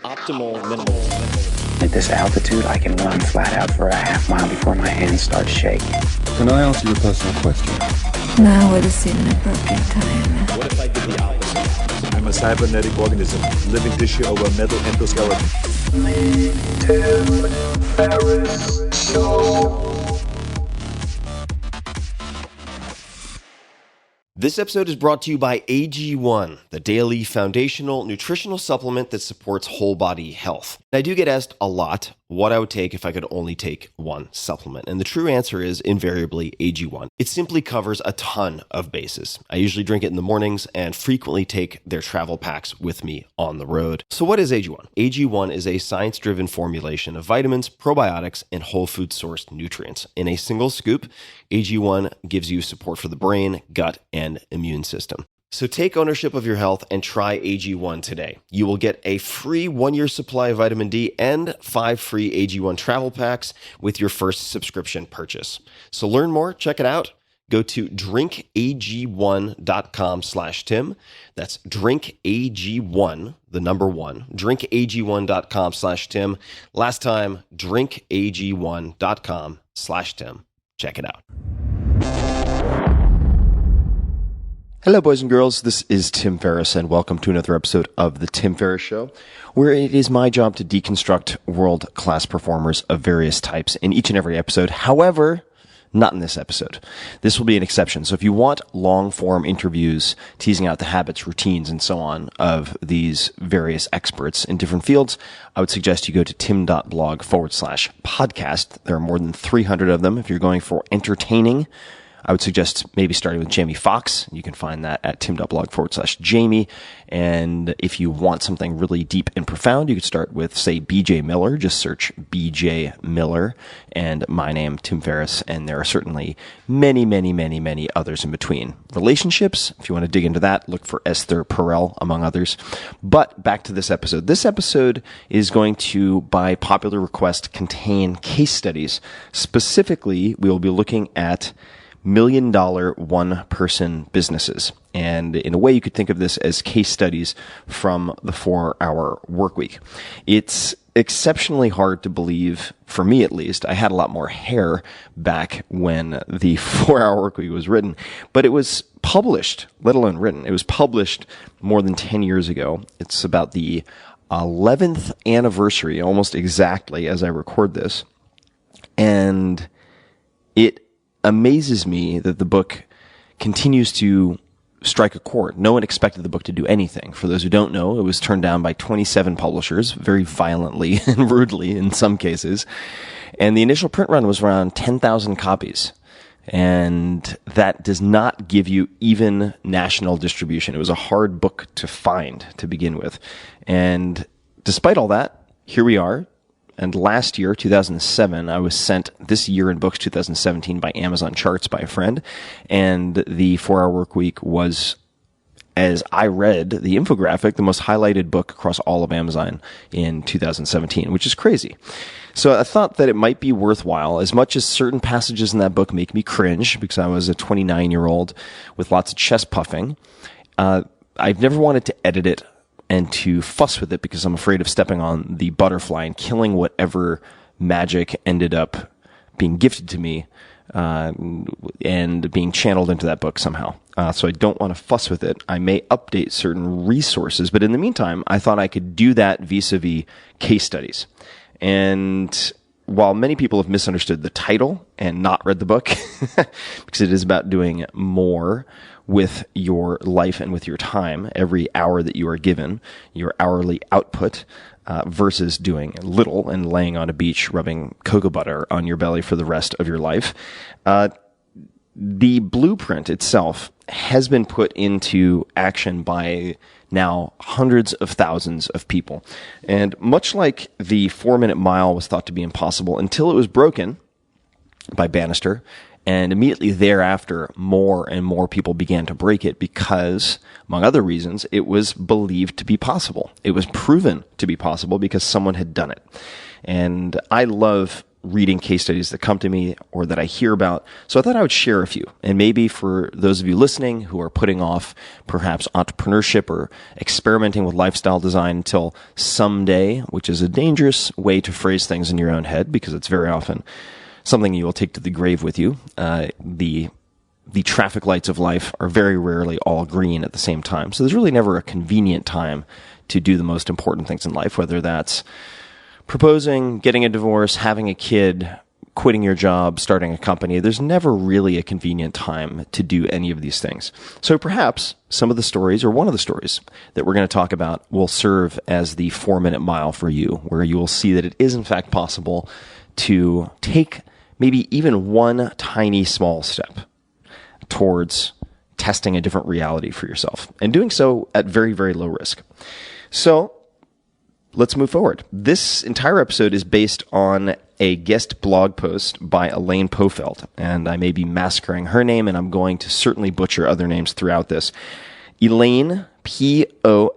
Optimal minimal. At this altitude, I can run flat out for a half mile before my hands start shaking. Can I answer your personal question? Now would seem an appropriate time. What if I did the opposite? I'm a cybernetic organism, living tissue over a metal endoskeleton. Tim Ferriss Show. This episode is brought to you by AG1, the daily foundational nutritional supplement that supports whole body health. I do get asked a lot what I would take if I could only take one supplement. And the true answer is invariably AG1. It simply covers a ton of bases. I usually drink it in the mornings and frequently take their travel packs with me on the road. So what is AG1? AG1 is a science-driven formulation of vitamins, probiotics, and whole food sourced nutrients. In a single scoop, AG1 gives you support for the brain, gut, and immune system. So take ownership of your health and try AG1 today. You will get a free 1-year supply of vitamin D and 5 free AG1 travel packs with your first subscription purchase. So learn more, check it out. Go to drinkag1.com/Tim. That's drinkag1, the number 1, drinkag1.com/Tim. Last time, drinkag1.com/Tim. Check it out. Hello, boys and girls. This is Tim Ferriss, and welcome to another episode of The Tim Ferriss Show, where it is my job to deconstruct world-class performers of various types in each and every episode. However, not in this episode. This will be an exception. So if you want long-form interviews teasing out the habits, routines, and so on of these various experts in different fields, I would suggest you go to tim.blog/podcast. There are more than 300 of them. If you're going for entertaining, I would suggest maybe starting with Jamie Foxx. You can find that at tim.blog/Jamie. And if you want something really deep and profound, you could start with, say, BJ Miller. Just search BJ Miller and my name, Tim Ferriss. And there are certainly many, many, many, many others in between. Relationships, if you want to dig into that, look for Esther Perel, among others. But back to this episode. This episode is going to, by popular request, contain case studies. Specifically, we will be looking at $1 million one-person businesses. And in a way, you could think of this as case studies from the 4-hour work week. It's exceptionally hard to believe, for me at least. I had a lot more hair back when the 4-hour work week was written, but it was published, let alone written. It was published more than 10 years ago. It's about the 11th anniversary, almost exactly as I record this. And it amazes me that the book continues to strike a chord. No one expected the book to do anything. For those who don't know, it was turned down by 27 publishers, very violently and rudely in some cases. And the initial print run was around 10,000 copies. And that does not give you even national distribution. It was a hard book to find to begin with. And despite all that, here we are. And last year, 2007, I was sent This Year in Books 2017 by Amazon Charts by a friend. And the 4-hour work week was, as I read the infographic, the most highlighted book across all of Amazon in 2017, which is crazy. So I thought that it might be worthwhile, as much as certain passages in that book make me cringe, because I was a 29-year-old with lots of chest puffing. I've never wanted to edit it and to fuss with it because I'm afraid of stepping on the butterfly and killing whatever magic ended up being gifted to me and being channeled into that book somehow. So I don't want to fuss with it. I may update certain resources, but in the meantime, I thought I could do that vis-a-vis case studies. And while many people have misunderstood the title and not read the book, because it is about doing more with your life and with your time, every hour that you are given, your hourly output, versus doing little and laying on a beach rubbing cocoa butter on your belly for the rest of your life. The blueprint itself has been put into action by now hundreds of thousands of people. And much like the 4-minute mile was thought to be impossible until it was broken by Bannister, and immediately thereafter, more and more people began to break it because, among other reasons, it was believed to be possible. It was proven to be possible because someone had done it. And I love reading case studies that come to me or that I hear about. So I thought I would share a few. And maybe for those of you listening who are putting off perhaps entrepreneurship or experimenting with lifestyle design until someday, which is a dangerous way to phrase things in your own head because it's very often something you will take to the grave with you. The traffic lights of life are very rarely all green at the same time. So there's really never a convenient time to do the most important things in life, whether that's proposing, getting a divorce, having a kid, quitting your job, starting a company. There's never really a convenient time to do any of these things. So perhaps some of the stories, or one of the stories that we're going to talk about, will serve as the 4-minute mile for you, where you will see that it is in fact possible to take maybe even one tiny small step towards testing a different reality for yourself, and doing so at very, very low risk. So let's move forward. This entire episode is based on a guest blog post by Elaine Pofeld, and I may be massacring her name, and I'm going to certainly butcher other names throughout this. Elaine, Pofeld,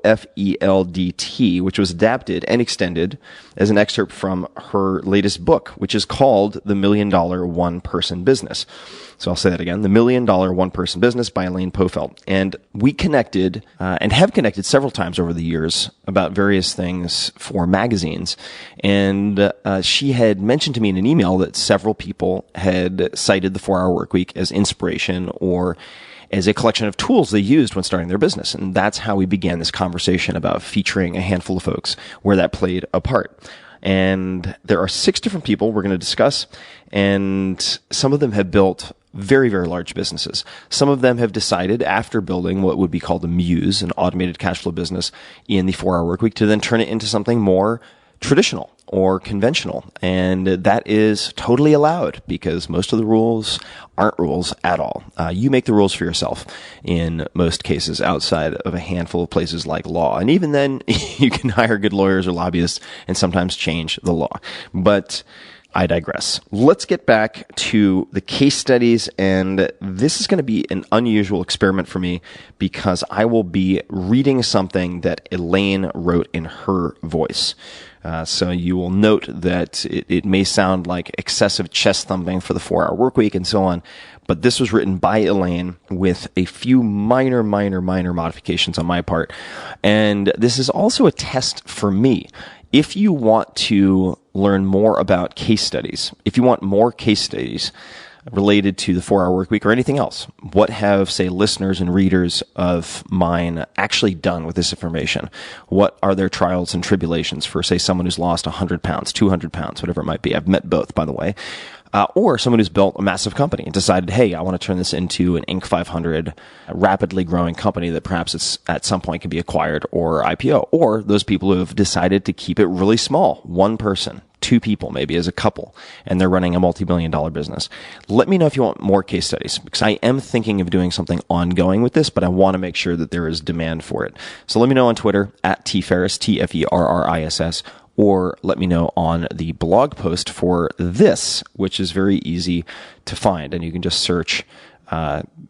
which was adapted and extended as an excerpt from her latest book, which is called The $1 Million One-Person Business. So I'll say that again, The $1 Million One-Person Business by Elaine Pofeld. And we connected, and have connected several times over the years about various things for magazines. And she had mentioned to me in an email that several people had cited the 4-Hour Workweek as inspiration or as a collection of tools they used when starting their business. And that's how we began this conversation about featuring a handful of folks where that played a part. And there are 6 different people we're going to discuss, and some of them have built very, very large businesses. Some of them have decided after building what would be called a Muse, an automated cash flow business in the 4-Hour Workweek, to then turn it into something more traditional or conventional. And that is totally allowed because most of the rules aren't rules at all. You make the rules for yourself in most cases outside of a handful of places like law. And even then, you can hire good lawyers or lobbyists and sometimes change the law. But I digress. Let's get back to the case studies, and this is going to be an unusual experiment for me because I will be reading something that Elaine wrote in her voice. So you will note that it may sound like excessive chest thumping for the 4-Hour Workweek and so on, but this was written by Elaine with a few minor modifications on my part. And this is also a test for me. If you want to learn more about case studies, if you want more case studies related to the 4-Hour Workweek or anything else, what have, say, listeners and readers of mine actually done with this information? What are their trials and tribulations for, say, someone who's lost 100 pounds, 200 pounds, whatever it might be? I've met both, by the way. Or someone who's built a massive company and decided, hey, I want to turn this into an Inc. 500 rapidly growing company that perhaps it's at some point can be acquired or IPO. Or those people who have decided to keep it really small, 1 person, 2 people maybe as a couple, and they're running a multi-million-dollar business. Let me know if you want more case studies, because I am thinking of doing something ongoing with this, but I want to make sure that there is demand for it. So let me know on Twitter, @TFerriss, TFERRISS, or let me know on the blog post for this, which is very easy to find. And you can just search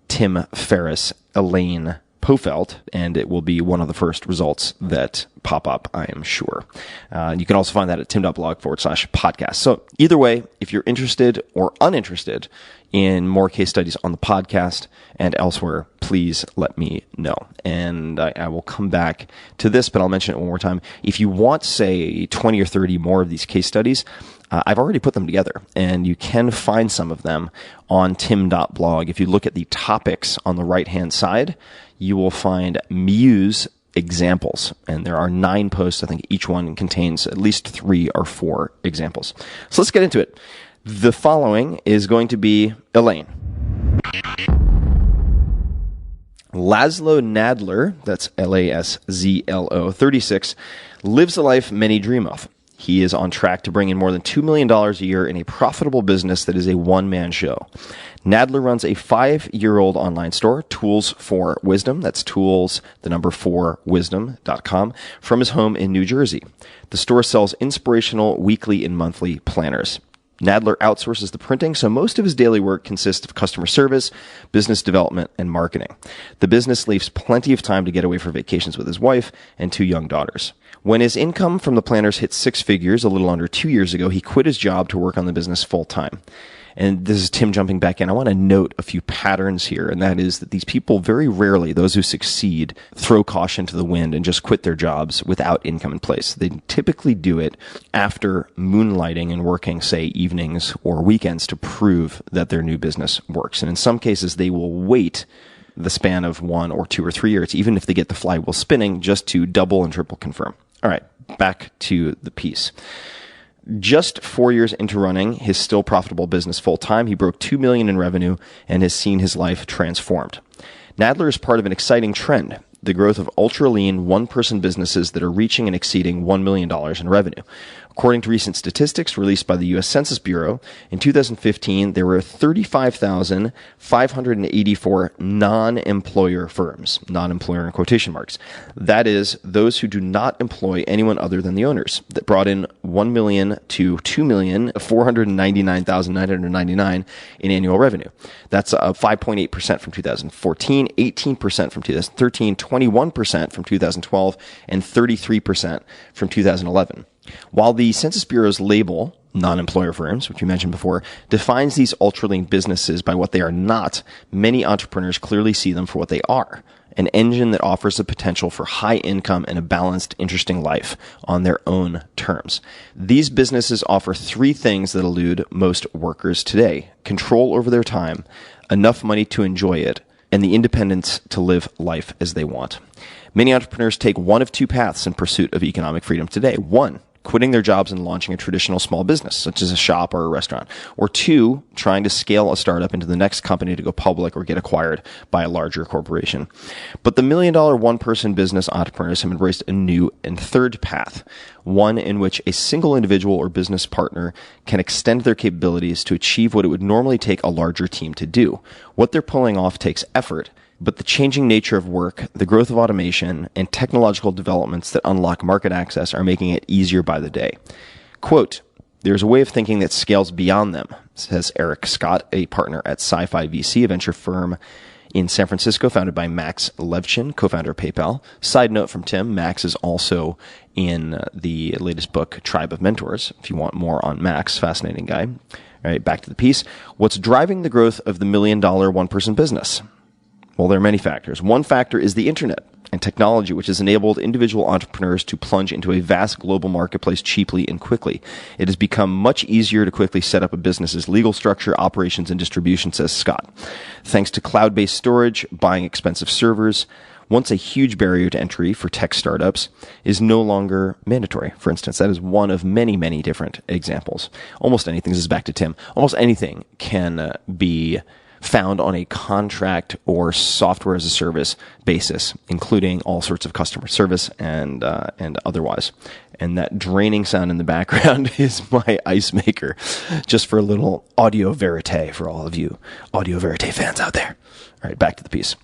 Tim Ferriss, Elaine Pofeld, and it will be one of the first results that pop up, I am sure. You can also find that at tim.blog/podcast. So either way, if you're interested or uninterested in more case studies on the podcast and elsewhere, please let me know. And I will come back to this, but I'll mention it one more time. If you want, say, 20 or 30 more of these case studies, I've already put them together, and you can find some of them on tim.blog. If you look at the topics on the right-hand side, you will find Muse examples, and there are 9 posts. I think each one contains at least 3 or 4 examples. So let's get into it. The following is going to be Elaine. Laszlo Nadler, that's Laszlo, 36, lives the life many dream of. He is on track to bring in more than $2 million a year in a profitable business that is a one-man show. Nadler runs a 5-year-old online store, Tools for Wisdom. That's tools, 4wisdom.com, from his home in New Jersey. The store sells inspirational weekly and monthly planners. Nadler outsources the printing, so most of his daily work consists of customer service, business development, and marketing. The business leaves plenty of time to get away for vacations with his wife and 2 young daughters. When his income from the planners hit 6 figures a little under 2 years ago, he quit his job to work on the business full time. And this is Tim jumping back in. I want to note a few patterns here, and that is that these people very rarely, those who succeed, throw caution to the wind and just quit their jobs without income in place. They typically do it after moonlighting and working, say, evenings or weekends to prove that their new business works. And in some cases, they will wait the span of 1 or 2 or 3 years, even if they get the flywheel spinning, just to double and triple confirm. All right, back to the piece. Just 4 years into running his still profitable business full time, he broke $2 million in revenue and has seen his life transformed. Nadler is part of an exciting trend, the growth of ultra lean one-person businesses that are reaching and exceeding $1 million in revenue. According to recent statistics released by the U.S. Census Bureau, in 2015, there were 35,584 non-employer firms, non-employer in quotation marks. That is, those who do not employ anyone other than the owners, that brought in $1 million to $2,499,999 in annual revenue. That's up 5.8% from 2014, 18% from 2013, 21% from 2012, and 33% from 2011. While the Census Bureau's label, non-employer firms, which you mentioned before, defines these ultra-lean businesses by what they are not, many entrepreneurs clearly see them for what they are: an engine that offers the potential for high income and a balanced, interesting life on their own terms. These businesses offer 3 things that elude most workers today: control over their time, enough money to enjoy it, and the independence to live life as they want. Many entrepreneurs take one of 2 paths in pursuit of economic freedom today. 1, quitting their jobs and launching a traditional small business, such as a shop or a restaurant. Or 2, trying to scale a startup into the next company to go public or get acquired by a larger corporation. But the $1 million one-person business entrepreneurs have embraced a new and 3rd path, one in which a single individual or business partner can extend their capabilities to achieve what it would normally take a larger team to do. What they're pulling off takes effort, but the changing nature of work, the growth of automation, and technological developments that unlock market access are making it easier by the day. Quote, "There's a way of thinking that scales beyond them," says Eric Scott, a partner at Sci-Fi VC, a venture firm in San Francisco founded by Max Levchin, co-founder of PayPal. Side note from Tim, Max is also in the latest book, Tribe of Mentors, if you want more on Max. Fascinating guy. All right, back to the piece. What's driving the growth of the $1 million one-person business? Well, there are many factors. One factor is the internet and technology, which has enabled individual entrepreneurs to plunge into a vast global marketplace cheaply and quickly. It has become much easier to quickly set up a business's legal structure, operations, and distribution, says Scott. Thanks to cloud-based storage, buying expensive servers, once a huge barrier to entry for tech startups, is no longer mandatory. For instance, that is one of many, many different examples. Almost anything, this is back to Tim, almost anything can be found on a contract or software as a service basis, including all sorts of customer service and otherwise. And that draining sound in the background is my ice maker, just for a little audio verite for all of you audio verite fans out there. All right, back to the piece.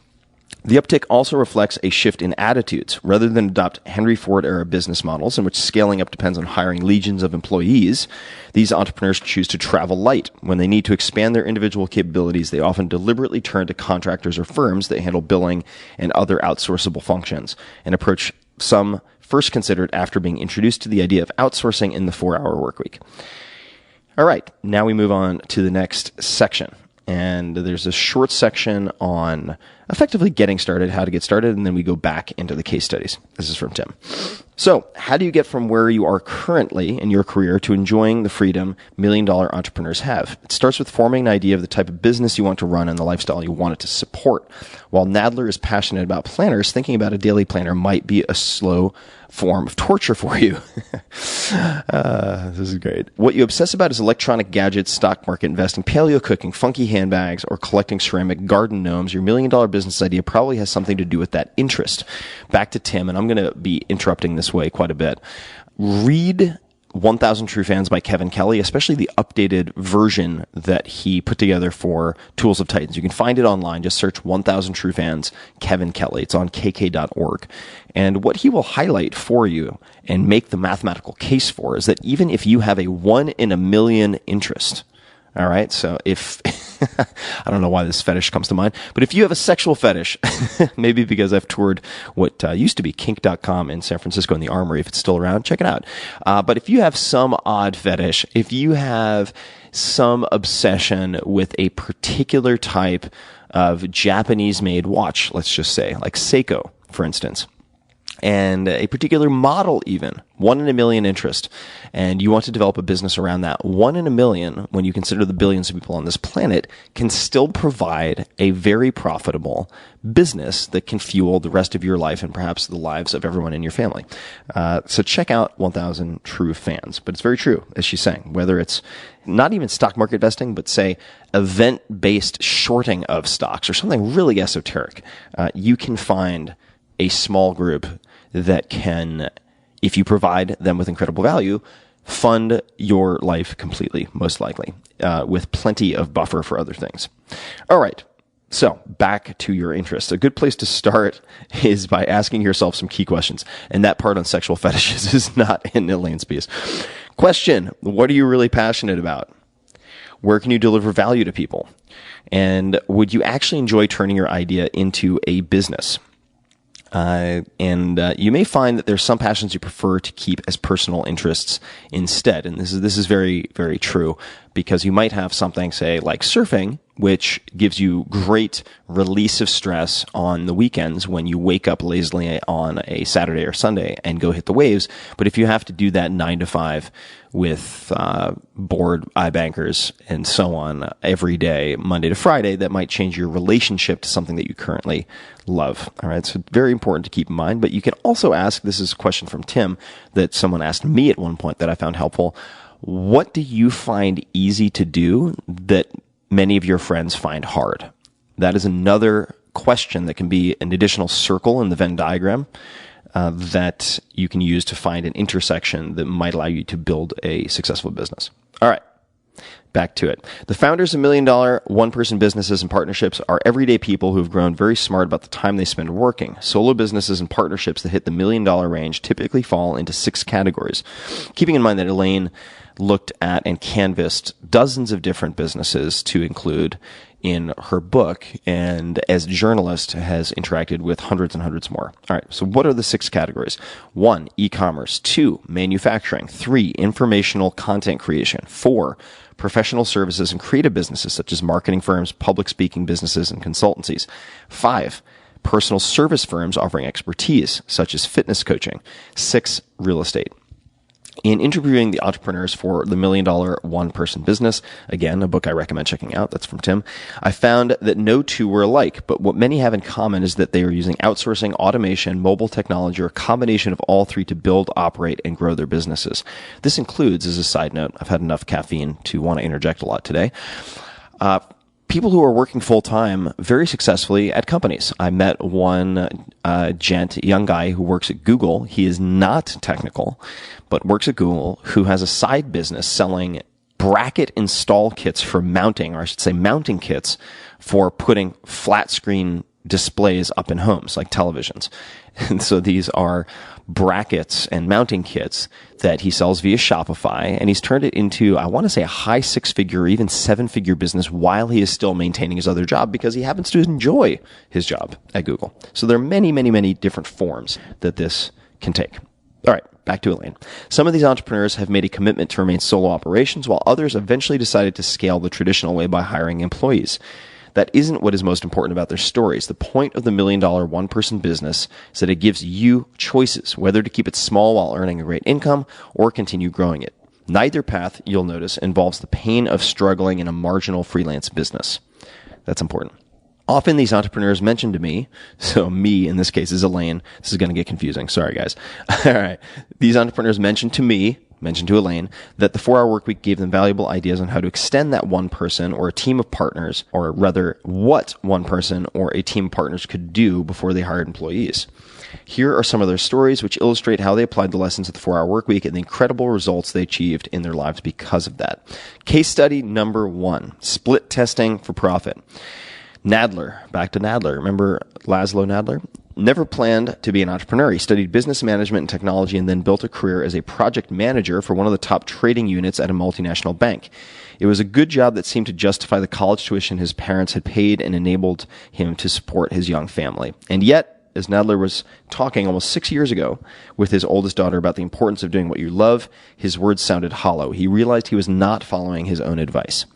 The uptick also reflects a shift in attitudes. Rather than adopt Henry Ford-era business models in which scaling up depends on hiring legions of employees, these entrepreneurs choose to travel light. When they need to expand their individual capabilities, they often deliberately turn to contractors or firms that handle billing and other outsourceable functions, an approach some first considered after being introduced to the idea of outsourcing in the 4-hour workweek. All right, now we move on to the next section. And there's a short section on effectively getting started, how to get started, and then we go back into the case studies. This is from Tim. So, how do you get from where you are currently in your career to enjoying the freedom $1 million entrepreneurs have? It starts with forming an idea of the type of business you want to run and the lifestyle you want it to support. While Nadler is passionate about planners, thinking about a daily planner might be a slow form of torture for you. This is great. What you obsess about is electronic gadgets, stock market investing, paleo cooking, funky handbags, or collecting ceramic garden gnomes. Your $1 million business idea probably has something to do with that interest. Back to Tim, and I'm going to be interrupting this way quite a bit. Read 1,000 True Fans by Kevin Kelly, especially the updated version that he put together for Tools of Titans. You can find it online. Just search 1,000 True Fans Kevin Kelly. It's on kk.org. And what he will highlight for you and make the mathematical case for is that even if you have a 1 in a million interest, all right, so if I don't know why this fetish comes to mind, but if you have a sexual fetish, maybe because I've toured what used to be kink.com in San Francisco in the Armory, if it's still around, check it out. But if you have some odd fetish, if you have some obsession with a particular type of Japanese-made watch, let's just say, like Seiko, for instance, and a particular model even, 1 in a million interest, and you want to develop a business around that, 1 in a million, when you consider the billions of people on this planet, can still provide a very profitable business that can fuel the rest of your life and perhaps the lives of everyone in your family. So check out 1,000 True Fans. But it's very true, as she's saying, whether it's not even stock market investing, but say event-based shorting of stocks or something really esoteric, you can find a small group that can, if you provide them with incredible value, fund your life completely, most likely, with plenty of buffer for other things. All right. So back to your interests. A good place to start is by asking yourself some key questions. And that part on sexual fetishes is not in Elaine's piece. Question: what are you really passionate about? Where can you deliver value to people? And would you actually enjoy turning your idea into a business? You may find that there's some passions you prefer to keep as personal interests instead. And this is very, very true, because you might have something, say, like surfing, which gives you great release of stress on the weekends when you wake up lazily on a Saturday or Sunday and go hit the waves. But if you have to do that 9 to 5 with bored iBankers and so on every day, Monday to Friday, that might change your relationship to something that you currently love. All right, so very important to keep in mind. But you can also ask, this is a question from Tim that someone asked me at one point that I found helpful: what do you find easy to do that many of your friends find hard? That is another question that can be an additional circle in the Venn diagram that you can use to find an intersection that might allow you to build a successful business. All right, back to it. The founders of $1 million one-person businesses and partnerships are everyday people who have grown very smart about the time they spend working. Solo businesses and partnerships that hit the $1 million range typically fall into 6 categories. Keeping in mind that Elaine looked at and canvassed dozens of different businesses to include in her book, and as a journalist has interacted with hundreds and hundreds more. All right, so what are the 6 categories? 1, e-commerce. 2, manufacturing. 3, informational content creation. 4, professional services and creative businesses such as marketing firms, public speaking businesses, and consultancies. 5, personal service firms offering expertise such as fitness coaching. 6, real estate. In interviewing the entrepreneurs for the $1 million one-person business, again, a book I recommend checking out, that's from Tim, I found that no two were alike, but what many have in common is that they are using outsourcing, automation, mobile technology, or a combination of all 3 to build, operate, and grow their businesses. This includes, as a side note, I've had enough caffeine to want to interject a lot today, people who are working full-time very successfully at companies. I met one young guy who works at Google. He is not technical, but works at Google, who has a side business selling bracket install kits for mounting, or I should say mounting kits for putting flat screen displays up in homes, like televisions. And so these are brackets and mounting kits that he sells via Shopify, and he's turned it into, I want to say, a high 6-figure or even 7-figure business while he is still maintaining his other job, because he happens to enjoy his job at Google. So there are many, many, many different forms that this can take. All right, back to Elaine. Some of these entrepreneurs have made a commitment to remain solo operations, while others eventually decided to scale the traditional way by hiring employees. That isn't what is most important about their stories. The point of the $1 million one-person business is that it gives you choices, whether to keep it small while earning a great income or continue growing it. Neither path, you'll notice, involves the pain of struggling in a marginal freelance business. That's important. Often these entrepreneurs mention to me, so me in this case is Elaine. This is going to get confusing. Sorry, guys. All right. These entrepreneurs mention to me, mentioned to Elaine, that the 4-Hour Workweek gave them valuable ideas on how to extend that one person or a team of partners, or rather, what one person or a team of partners could do before they hired employees. Here are some of their stories which illustrate how they applied the lessons of the 4-Hour Workweek and the incredible results they achieved in their lives because of that. Case study number 1, split testing for profit. Nadler, back to Nadler. Remember Laszlo Nadler? Never planned to be an entrepreneur. He studied business management and technology and then built a career as a project manager for one of the top trading units at a multinational bank. It was a good job that seemed to justify the college tuition his parents had paid and enabled him to support his young family. And yet, as Nadler was talking almost 6 years ago with his oldest daughter about the importance of doing what you love, his words sounded hollow. He realized he was not following his own advice.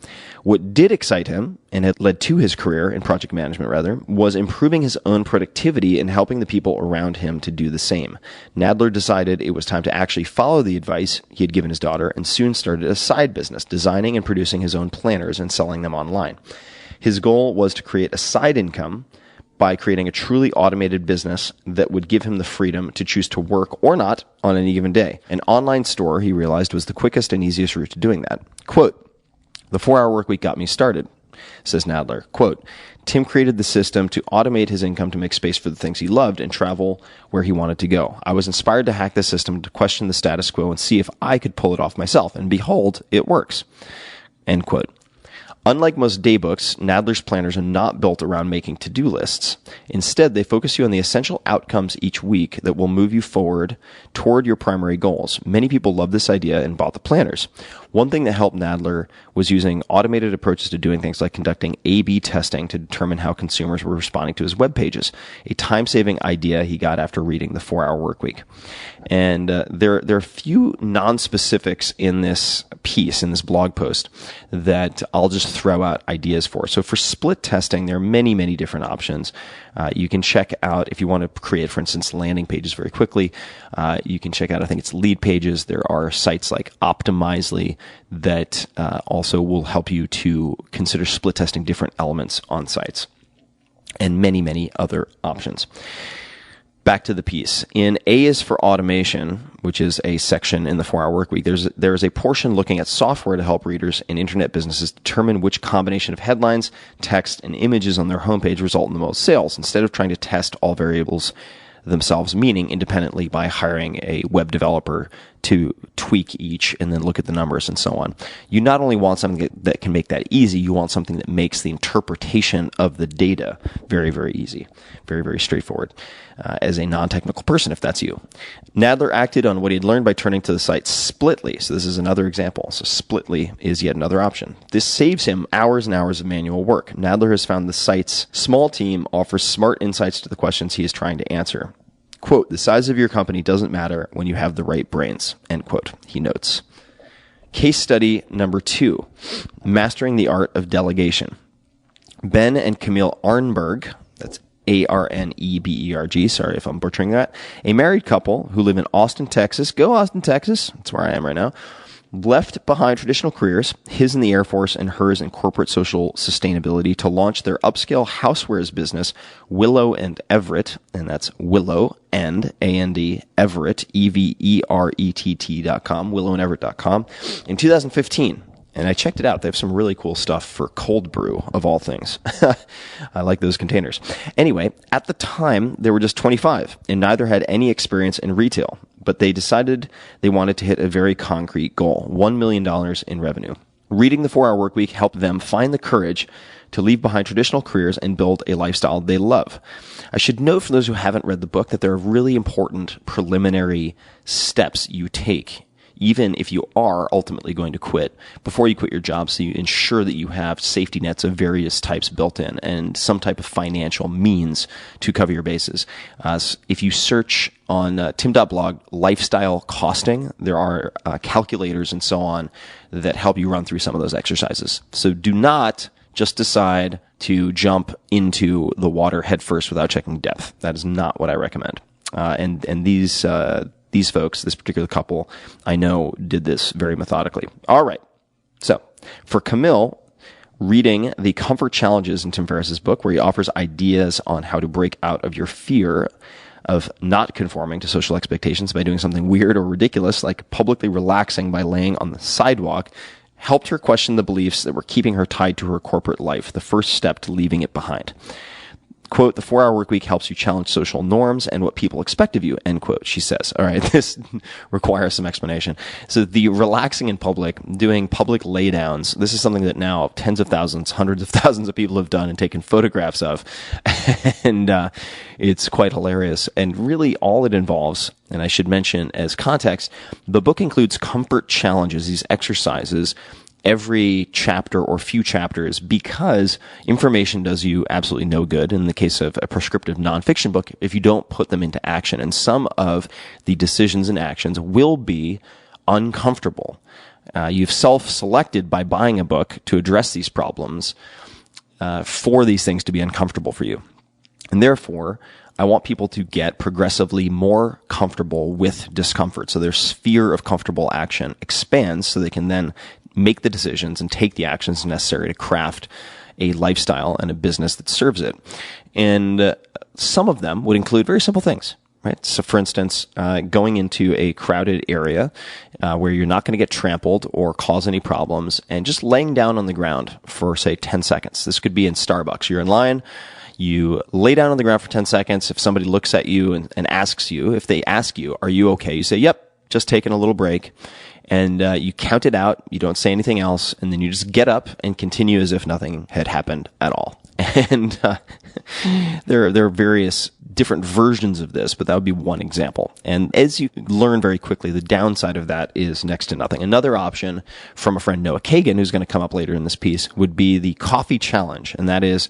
What did excite him, and had led to his career in project management rather, was improving his own productivity and helping the people around him to do the same. Nadler decided it was time to actually follow the advice he had given his daughter and soon started a side business, designing and producing his own planners and selling them online. His goal was to create a side income by creating a truly automated business that would give him the freedom to choose to work or not on any given day. An online store, he realized, was the quickest and easiest route to doing that. Quote, "The 4-Hour Workweek got me started," says Nadler. Quote, "Tim created the system to automate his income to make space for the things he loved and travel where he wanted to go. I was inspired to hack the system to question the status quo and see if I could pull it off myself. And behold, it works." End quote. Unlike most daybooks, Nadler's planners are not built around making to-do lists. Instead, they focus you on the essential outcomes each week that will move you forward toward your primary goals. Many people love this idea and bought the planners. One thing that helped Nadler was using automated approaches to doing things like conducting A/B testing to determine how consumers were responding to his web pages, a time-saving idea he got after reading the 4-Hour Workweek. And there are a few non-specifics in this piece, in this blog post, that I'll just throw out ideas for. So for split testing, there are many, many different options. You can check out, if you want to create, for instance, landing pages very quickly, you can check out, I think it's Lead Pages. There are sites like Optimizely that also will help you to consider split testing different elements on sites, and many, many other options. Back to the piece. In A is for Automation, which is a section in the 4-Hour Workweek, there is a portion looking at software to help readers and internet businesses determine which combination of headlines, text, and images on their homepage result in the most sales, instead of trying to test all variables themselves, meaning independently by hiring a web developer to tweak each and then look at the numbers and so on. You not only want something that can make that easy, you want something that makes the interpretation of the data very, very easy, very, very straightforward, as a non-technical person, if that's you. Nadler acted on what he had learned by turning to the site Splitly. So this is another example. So Splitly is yet another option. This saves him hours and hours of manual work. Nadler has found the site's small team offers smart insights to the questions he is trying to answer. Quote, "The size of your company doesn't matter when you have the right brains," end quote, he notes. Case study number 2, mastering the art of delegation. Ben and Camille Arnberg, that's Arneberg, sorry if I'm butchering that, a married couple who live in Austin, Texas, go Austin, Texas, that's where I am right now, left behind traditional careers, his in the Air Force and hers in corporate social sustainability, to launch their upscale housewares business, Willow and Everett, and that's Willow and A-N-D, Everett, EVERETT.com, willowandEverett.com, in 2015. And I checked it out. They have some really cool stuff for cold brew, of all things. I like those containers. Anyway, at the time, they were just 25, and neither had any experience in retail. But they decided they wanted to hit a very concrete goal, $1 million in revenue. Reading the 4-Hour Workweek helped them find the courage to leave behind traditional careers and build a lifestyle they love. I should note, for those who haven't read the book, that there are really important preliminary steps you take, even if you are ultimately going to quit, before you quit your job, so you ensure that you have safety nets of various types built in and some type of financial means to cover your bases. If you search on Tim.blog lifestyle costing, there are calculators and so on that help you run through some of those exercises. So do not just decide to jump into the water headfirst without checking depth. That is not what I recommend. And these folks, this particular couple, I know did this very methodically. All right. So for Camille, reading the Comfort Challenges in Tim Ferriss's book, where he offers ideas on how to break out of your fear of not conforming to social expectations by doing something weird or ridiculous, like publicly relaxing by laying on the sidewalk, helped her question the beliefs that were keeping her tied to her corporate life, the first step to leaving it behind. Quote, the 4-hour work week helps you challenge social norms and what people expect of you, end quote, she says. All right, this requires some explanation. So the relaxing in public, doing public laydowns, this is something that now tens of thousands, hundreds of thousands of people have done and taken photographs of. And it's quite hilarious. And really all it involves, and I should mention as context, the book includes comfort challenges, these exercises, every chapter or few chapters, because information does you absolutely no good in the case of a prescriptive nonfiction book if you don't put them into action. And some of the decisions and actions will be uncomfortable. You've self-selected by buying a book to address these problems for these things to be uncomfortable for you. And therefore, I want people to get progressively more comfortable with discomfort. So their sphere of comfortable action expands so they can then make the decisions and take the actions necessary to craft a lifestyle and a business that serves it. And some of them would include very simple things, right? So for instance, going into a crowded area where you're not going to get trampled or cause any problems, and just laying down on the ground for, say, 10 seconds. This could be in Starbucks. You're in line. You lay down on the ground for 10 seconds. If somebody looks at you and asks you, if they ask you, are you okay? You say, yep, just taking a little break. And you count it out, you don't say anything else, and then you just get up and continue as if nothing had happened at all. And there are various different versions of this, but that would be one example. And as you learn very quickly, the downside of that is next to nothing. Another option from a friend, Noah Kagan, who's going to come up later in this piece, would be the coffee challenge. And that is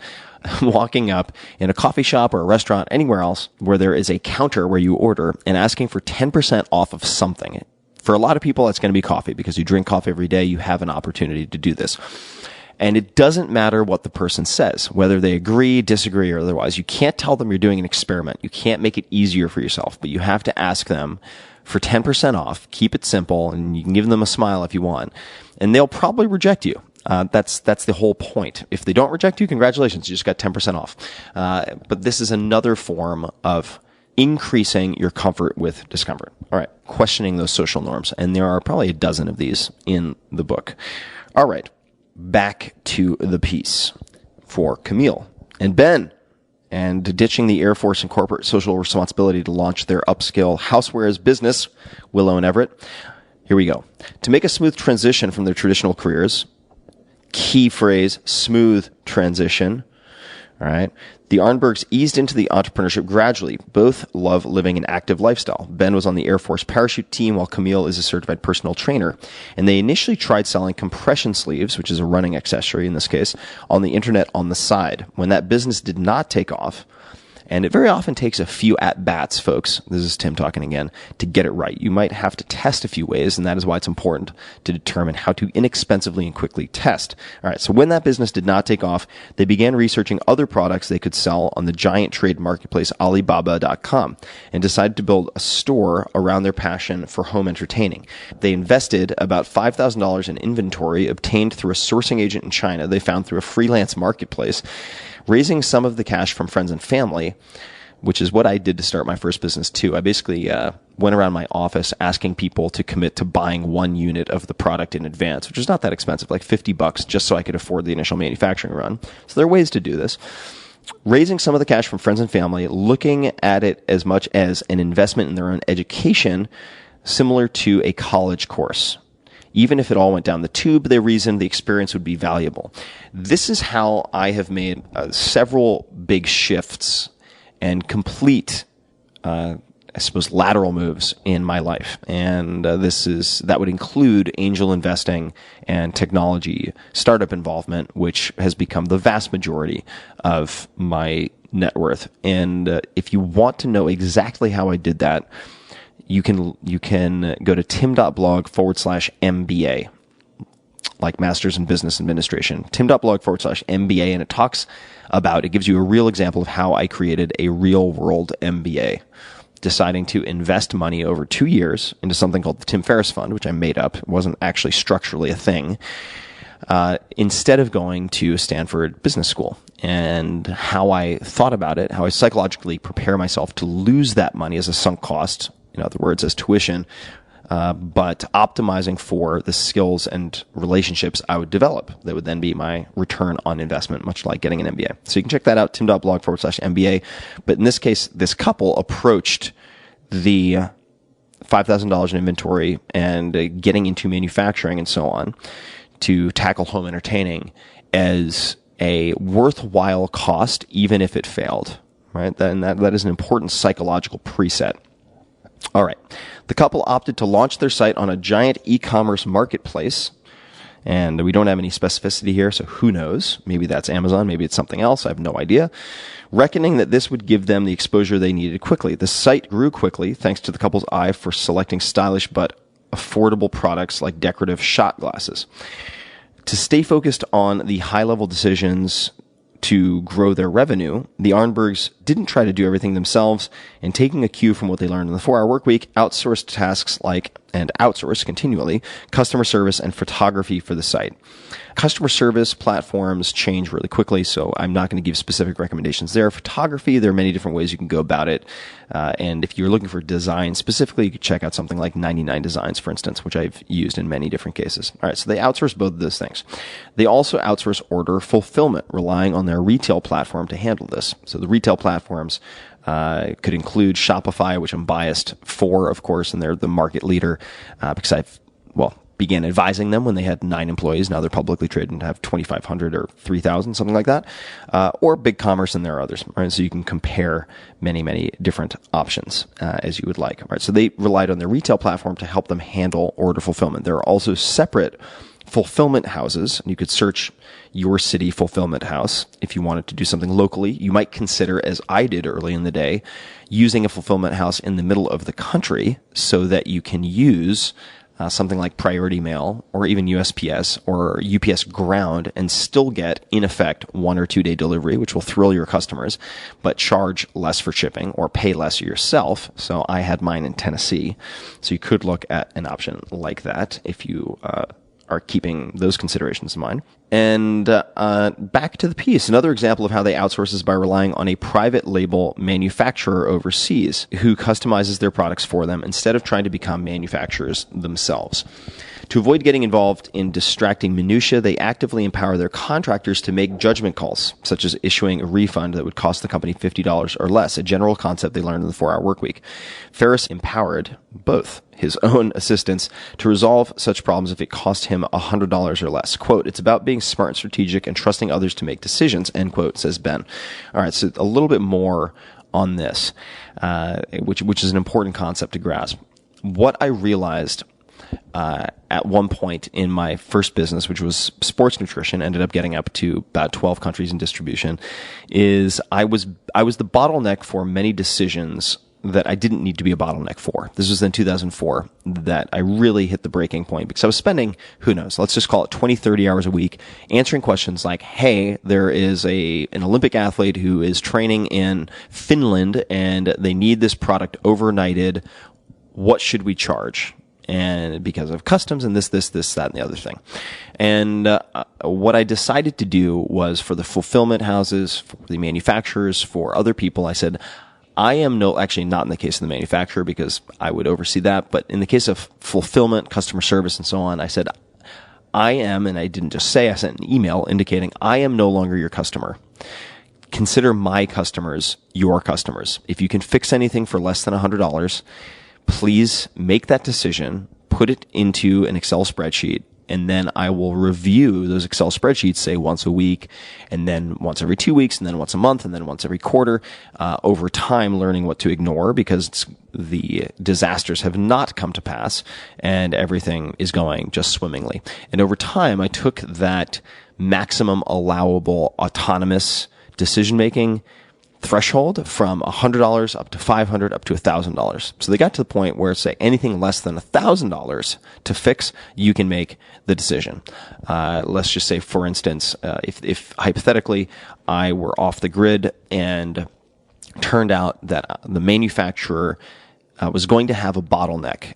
walking up in a coffee shop or a restaurant, anywhere else, where there is a counter where you order and asking for 10% off of something. For a lot of people, it's going to be coffee because you drink coffee every day. You have an opportunity to do this. And it doesn't matter what the person says, whether they agree, disagree, or otherwise. You can't tell them you're doing an experiment. You can't make it easier for yourself, but you have to ask them for 10% off. Keep it simple, and you can give them a smile if you want. And they'll probably reject you. That's the whole point. If they don't reject you, congratulations. You just got 10% off. But this is another form of increasing your comfort with discomfort. All right. Questioning those social norms. And there are probably a dozen of these in the book. All right. Back to the piece for Camille and Ben, and ditching the Air Force and corporate social responsibility to launch their upscale housewares business, Willow and Everett. Here we go. To make a smooth transition from their traditional careers, key phrase, smooth transition. All right. The Arnbergs eased into the entrepreneurship gradually. Both love living an active lifestyle. Ben was on the Air Force parachute team, while Camille is a certified personal trainer. And they initially tried selling compression sleeves, which is a running accessory in this case, on the internet on the side. When that business did not take off, and it very often takes a few at-bats, folks, this is Tim talking again, to get it right. You might have to test a few ways, and that is why it's important to determine how to inexpensively and quickly test. All right, so when that business did not take off, they began researching other products they could sell on the giant trade marketplace Alibaba.com and decided to build a store around their passion for home entertaining. They invested about $5,000 in inventory obtained through a sourcing agent in China they found through a freelance marketplace, raising some of the cash from friends and family, which is what I did to start my first business too. I basically went around my office asking people to commit to buying 1 unit of the product in advance, which is not that expensive, like $50, just so I could afford the initial manufacturing run. So there are ways to do this. Raising some of the cash from friends and family, looking at it as much as an investment in their own education, similar to a college course. Even if it all went down the tube, they reasoned the experience would be valuable. This is how I have made several big shifts and complete, I suppose, lateral moves in my life. And that would include angel investing and technology startup involvement, which has become the vast majority of my net worth. And if you want to know exactly how I did that, you can go to tim.blog/MBA, like Masters in Business Administration, tim.blog/MBA, and it gives you a real example of how I created a real world MBA, deciding to invest money over 2 years into something called the Tim Ferriss Fund, which I made up. It wasn't actually structurally a thing, instead of going to Stanford Business School. and how I thought about it, how I psychologically prepare myself to lose that money as a sunk cost, in other words, as tuition, but optimizing for the skills and relationships I would develop that would then be my return on investment, much like getting an MBA. So you can check that out, tim.blog/MBA. But in this case, this couple approached the $5,000 in inventory and getting into manufacturing and so on to tackle home entertaining as a worthwhile cost, even if it failed, right? Then that is an important psychological preset. All right. The couple opted to launch their site on a giant e-commerce marketplace, and we don't have any specificity here, so who knows? Maybe that's Amazon, maybe it's something else, I have no idea. Reckoning that this would give them the exposure they needed quickly. The site grew quickly thanks to the couple's eye for selecting stylish but affordable products like decorative shot glasses. To stay focused on the high-level decisions to grow their revenue, the Arnbergs didn't try to do everything themselves, and taking a cue from what they learned in the 4-Hour Workweek, outsourced tasks like, and outsourced continually, customer service and photography for the site. Customer service platforms change really quickly, so I'm not going to give specific recommendations there. Photography, there are many different ways you can go about it. And if you're looking for design specifically, you could check out something like 99 Designs, for instance, which I've used in many different cases. All right, so they outsource both of those things. They also outsource order fulfillment, relying on their retail platform to handle this. So the retail platforms could include Shopify, which I'm biased for, of course, and they're the market leader because began advising them when they had 9 employees. Now they're publicly traded and have 2,500 or 3,000, something like that. Or BigCommerce, and there are others. Right? So you can compare many, many different options as you would like. Right? So they relied on their retail platform to help them handle order fulfillment. There are also separate fulfillment houses. You could search your city fulfillment house if you wanted to do something locally. You might consider, as I did early in the day, using a fulfillment house in the middle of the country so that you can use something like Priority Mail or even USPS or UPS Ground and still get, in effect, 1 or 2 day delivery, which will thrill your customers, but charge less for shipping or pay less yourself. So I had mine in Tennessee. So you could look at an option like that if you are keeping those considerations in mind. And back to the piece. Another example of how they outsource is by relying on a private label manufacturer overseas who customizes their products for them instead of trying to become manufacturers themselves. To avoid getting involved in distracting minutia, they actively empower their contractors to make judgment calls, such as issuing a refund that would cost the company $50 or less, a general concept they learned in the 4-Hour Workweek. Ferris empowered both his own assistants to resolve such problems if it cost him $100 or less. Quote, "It's about being smart and strategic and trusting others to make decisions," end quote, says Ben. All right, so a little bit more on this, which is an important concept to grasp. What I realized at one point in my first business, which was sports nutrition, ended up getting up to about 12 countries in distribution, is I was the bottleneck for many decisions that I didn't need to be a bottleneck for. This was in 2004 that I really hit the breaking point because I was spending, who knows, let's just call it 20, 30 hours a week answering questions like, hey, there is an Olympic athlete who is training in Finland and they need this product overnighted. What should we charge? And because of customs and this, that, and the other thing. And what I decided to do was for the fulfillment houses, for the manufacturers, for other people, I said, actually not in the case of the manufacturer because I would oversee that, but in the case of fulfillment, customer service, and so on, I said, and I didn't just say, I sent an email indicating I am no longer your customer. Consider my customers your customers. If you can fix anything for less than $100, please make that decision, put it into an Excel spreadsheet, and then I will review those Excel spreadsheets, say once a week, and then once every 2 weeks, and then once a month, and then once every quarter, over time learning what to ignore because the disasters have not come to pass and everything is going just swimmingly. And over time, I took that maximum allowable autonomous decision-making threshold from $100 up to $500 up to $1,000. So they got to the point where say anything less than $1,000 to fix, you can make the decision. Let's just say, for instance, if hypothetically I were off the grid and turned out that the manufacturer was going to have a bottleneck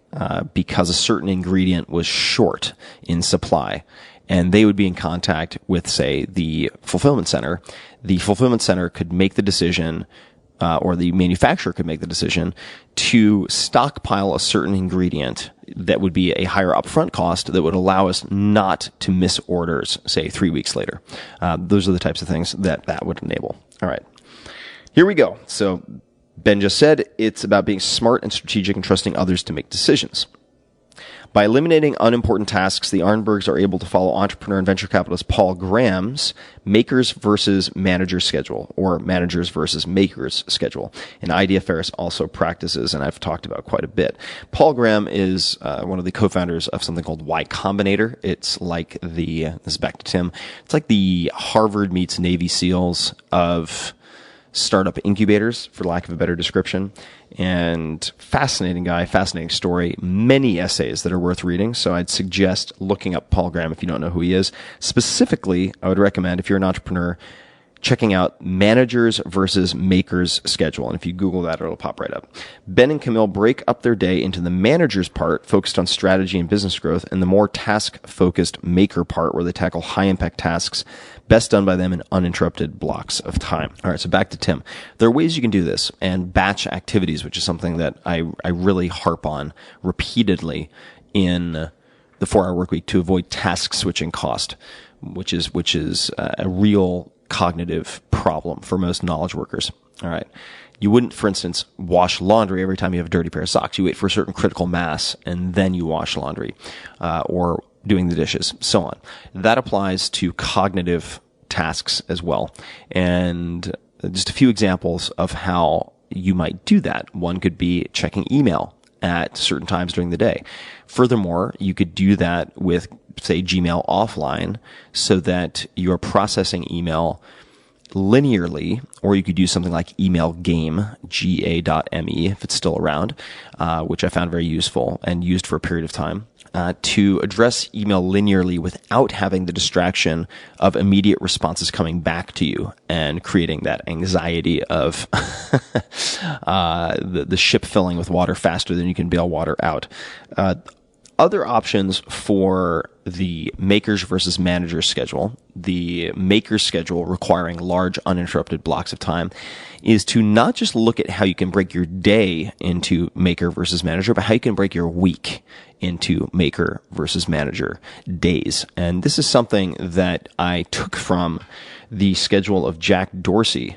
because a certain ingredient was short in supply, and they would be in contact with, say, the fulfillment center. The fulfillment center could make the decision, or the manufacturer could make the decision to stockpile a certain ingredient that would be a higher upfront cost that would allow us not to miss orders, say, 3 weeks later. Those are the types of things that would enable. All right. Here we go. So Ben just said it's about being smart and strategic and trusting others to make decisions. By eliminating unimportant tasks, the Arnbergs are able to follow entrepreneur and venture capitalist Paul Graham's makers versus managers schedule, or managers versus makers schedule, an idea Ferriss also practices, and I've talked about quite a bit. Paul Graham is one of the co-founders of something called Y Combinator. It's like this is back to Tim, it's like the Harvard meets Navy SEALs of startup incubators, for lack of a better description. And fascinating guy, fascinating story, many essays that are worth reading. So I'd suggest looking up Paul Graham if you don't know who he is. Specifically, I would recommend, if you're an entrepreneur, checking out managers versus makers schedule. And if you Google that, it'll pop right up. Ben and Camille break up their day into the managers part, focused on strategy and business growth, and the more task-focused maker part, where they tackle high-impact tasks best done by them in uninterrupted blocks of time. All right, so back to Tim. There are ways you can do this, and batch activities, which is something that I really harp on repeatedly in the 4-Hour Workweek to avoid task switching cost, which is a real cognitive problem for most knowledge workers. All right. You wouldn't, for instance, wash laundry every time you have a dirty pair of socks. You wait for a certain critical mass and then you wash laundry, or doing the dishes, so on. That applies to cognitive tasks as well. And just a few examples of how you might do that. One could be checking email at certain times during the day. Furthermore, you could do that with, say, Gmail offline, so that you're processing email linearly, or you could use something like Email Game, GA.me, if it's still around, which I found very useful and used for a period of time, to address email linearly without having the distraction of immediate responses coming back to you and creating that anxiety of the ship filling with water faster than you can bail water out. Other options for the makers versus managers schedule, the makers schedule requiring large uninterrupted blocks of time, is to not just look at how you can break your day into maker versus manager, but how you can break your week into maker versus manager days. And this is something that I took from the schedule of Jack Dorsey,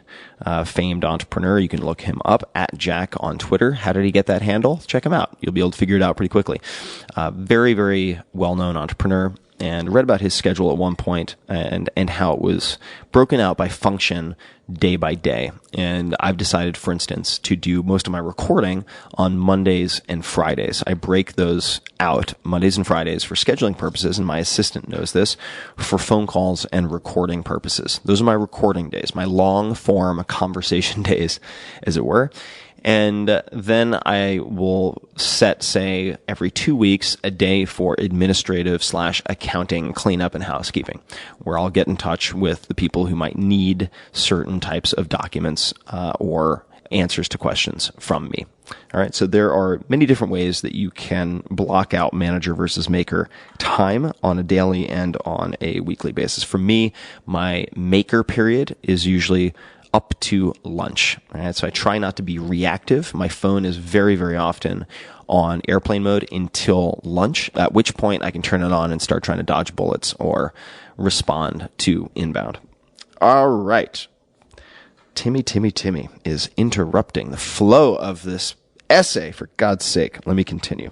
famed entrepreneur. You can look him up at Jack on Twitter. How did he get that handle? Check him out. You'll be able to figure it out pretty quickly. Very, very well-known entrepreneur, and read about his schedule at one point and how it was broken out by function day by day. And I've decided, for instance, to do most of my recording on Mondays and Fridays. I break those out, Mondays and Fridays, for scheduling purposes, and my assistant knows this, for phone calls and recording purposes. Those are my recording days, my long-form conversation days, as it were. And then I will set, say, every 2 weeks, a day for administrative / accounting cleanup and housekeeping, where I'll get in touch with the people who might need certain types of documents or answers to questions from me. All right, so there are many different ways that you can block out manager versus maker time on a daily and on a weekly basis. For me, my maker period is usually up to lunch. Right? So I try not to be reactive. My phone is very, very often on airplane mode until lunch, at which point I can turn it on and start trying to dodge bullets or respond to inbound. All right. Timmy is interrupting the flow of this essay, for God's sake. Let me continue.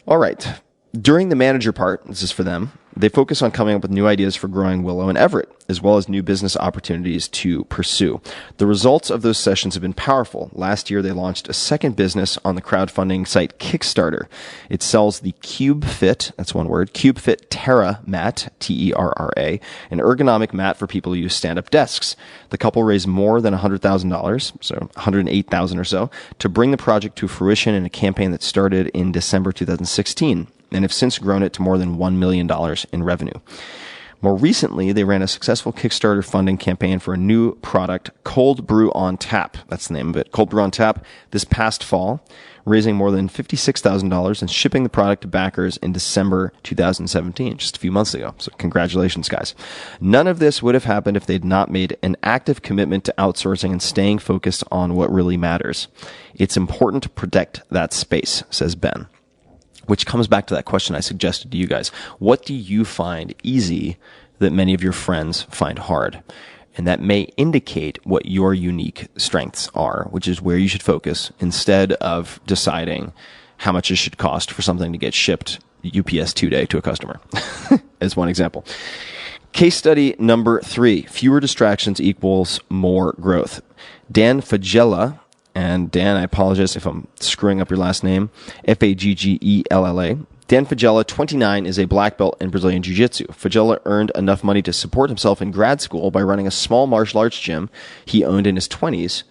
All right. During the manager part, this is for them, they focus on coming up with new ideas for growing Willow and Everett, as well as new business opportunities to pursue. The results of those sessions have been powerful. Last year, they launched a second business on the crowdfunding site Kickstarter. It sells the CubeFit, that's one word, CubeFit Terra mat, Terra, an ergonomic mat for people who use stand-up desks. The couple raised more than $100,000, so $108,000 or so, to bring the project to fruition in a campaign that started in December 2016. And have since grown it to more than $1 million in revenue. More recently, they ran a successful Kickstarter funding campaign for a new product, Cold Brew on Tap. That's the name of it. Cold Brew on Tap this past fall, raising more than $56,000 and shipping the product to backers in December 2017, just a few months ago. So congratulations, guys. None of this would have happened if they'd not made an active commitment to outsourcing and staying focused on what really matters. It's important to protect that space, says Ben. Which comes back to that question I suggested to you guys. What do you find easy that many of your friends find hard? And that may indicate what your unique strengths are, which is where you should focus instead of deciding how much it should cost for something to get shipped UPS 2-day to a customer, as one example. Case study number 3, fewer distractions equals more growth. Dan Faggella, and Dan, I apologize if I'm screwing up your last name, Faggella. Dan Faggella, 29, is a black belt in Brazilian Jiu-Jitsu. Faggella earned enough money to support himself in grad school by running a small martial arts gym he owned in his 20s,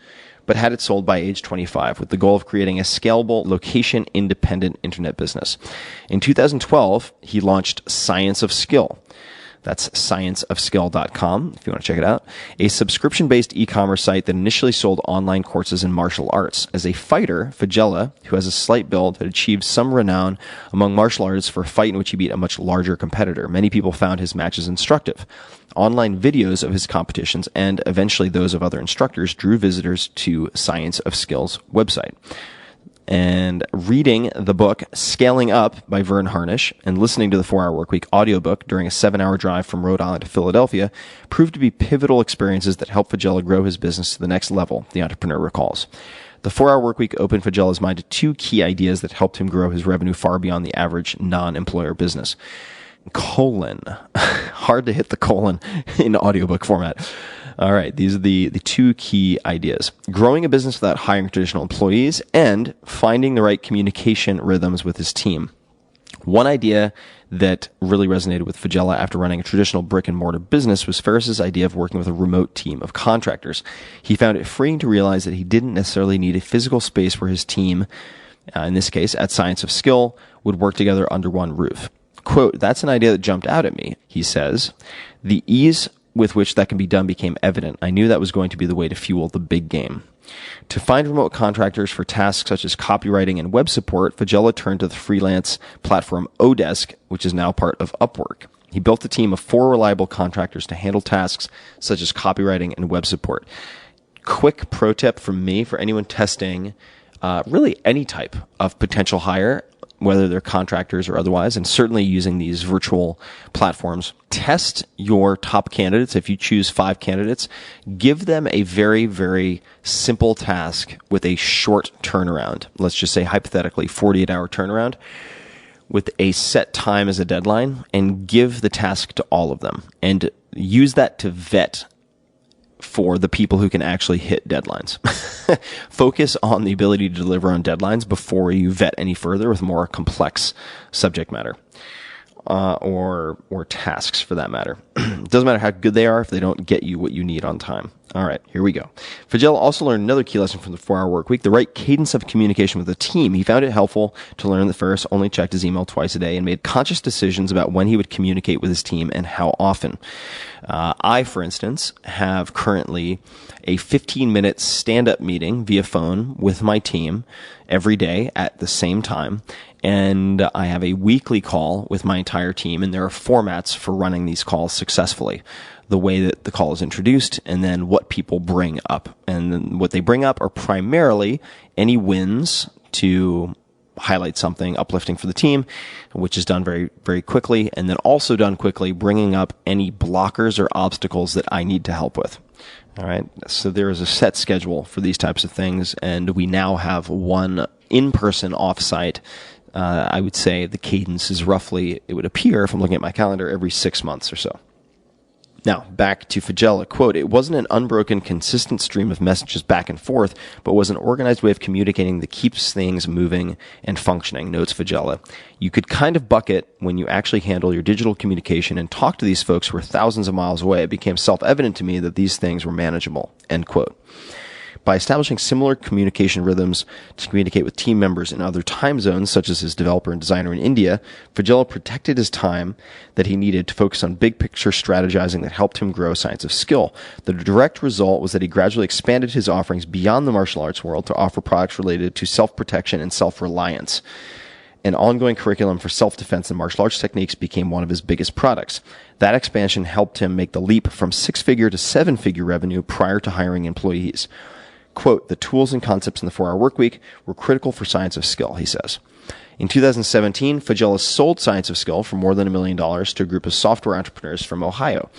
but had it sold by age 25 with the goal of creating a scalable, location-independent internet business. In 2012, he launched Science of Skill. That's scienceofskill.com, if you want to check it out. A subscription-based e-commerce site that initially sold online courses in martial arts. As a fighter, Faggella, who has a slight build, had achieved some renown among martial artists for a fight in which he beat a much larger competitor. Many people found his matches instructive. Online videos of his competitions and eventually those of other instructors drew visitors to Science of Skill's website. And reading the book Scaling Up by Vern Harnish and listening to the 4-Hour Workweek audiobook during a 7-hour drive from Rhode Island to Philadelphia proved to be pivotal experiences that helped Faggella grow his business to the next level, the entrepreneur recalls. The 4-Hour Workweek opened Faggella's mind to 2 key ideas that helped him grow his revenue far beyond the average non-employer business. Hard to hit the colon in audiobook format. All right, these are the 2 key ideas. Growing a business without hiring traditional employees and finding the right communication rhythms with his team. One idea that really resonated with Faggella after running a traditional brick-and-mortar business was Ferris's idea of working with a remote team of contractors. He found it freeing to realize that he didn't necessarily need a physical space where his team, in this case at Science of Skill, would work together under one roof. Quote, "That's an idea that jumped out at me," he says. "The ease with which that can be done became evident. I knew that was going to be the way to fuel the big game." To find remote contractors for tasks such as copywriting and web support, Faggella turned to the freelance platform Odesk, which is now part of Upwork. He built a team of 4 reliable contractors to handle tasks such as copywriting and web support. Quick pro tip from me for anyone testing really any type of potential hire, whether they're contractors or otherwise, and certainly using these virtual platforms. Test your top candidates. If you choose 5 candidates, give them a very, very simple task with a short turnaround. Let's just say hypothetically 48-hour turnaround with a set time as a deadline, and give the task to all of them and use that to vet for the people who can actually hit deadlines. Focus on the ability to deliver on deadlines before you vet any further with more complex subject matter, or tasks for that matter. It doesn't matter how good they are if they don't get you what you need on time. All right, here we go. Faggella also learned another key lesson from the 4-Hour Workweek, the right cadence of communication with the team. He found it helpful to learn that Ferris only checked his email twice a day and made conscious decisions about when he would communicate with his team and how often. I, for instance, have currently a 15-minute stand-up meeting via phone with my team every day at the same time. And I have a weekly call with my entire team, and there are formats for running these calls successfully. The way that the call is introduced, and then what people bring up. And then what they bring up are primarily any wins to highlight something uplifting for the team, which is done very, very quickly, and then also done quickly bringing up any blockers or obstacles that I need to help with. All right, so there is a set schedule for these types of things, and we now have one in-person offsite. I would say the cadence is roughly, it would appear, if I'm looking at my calendar, every 6 months or so. Now, back to Faggella. Quote, "It wasn't an unbroken, consistent stream of messages back and forth, but was an organized way of communicating that keeps things moving and functioning," notes Faggella. "You could kind of buck it when you actually handle your digital communication and talk to these folks who are thousands of miles away. It became self-evident to me that these things were manageable," end quote. By establishing similar communication rhythms to communicate with team members in other time zones, such as his developer and designer in India, Fagella protected his time that he needed to focus on big picture strategizing that helped him grow Science of Skill. The direct result was that he gradually expanded his offerings beyond the martial arts world to offer products related to self-protection and self-reliance. An ongoing curriculum for self-defense and martial arts techniques became one of his biggest products. That expansion helped him make the leap from 6-figure to 7-figure revenue prior to hiring employees. Quote, the tools and concepts in the 4-Hour Workweek were critical for Science of Skill, he says. In 2017, Fagella sold Science of Skill for more than $1 million to a group of software entrepreneurs from Ohio.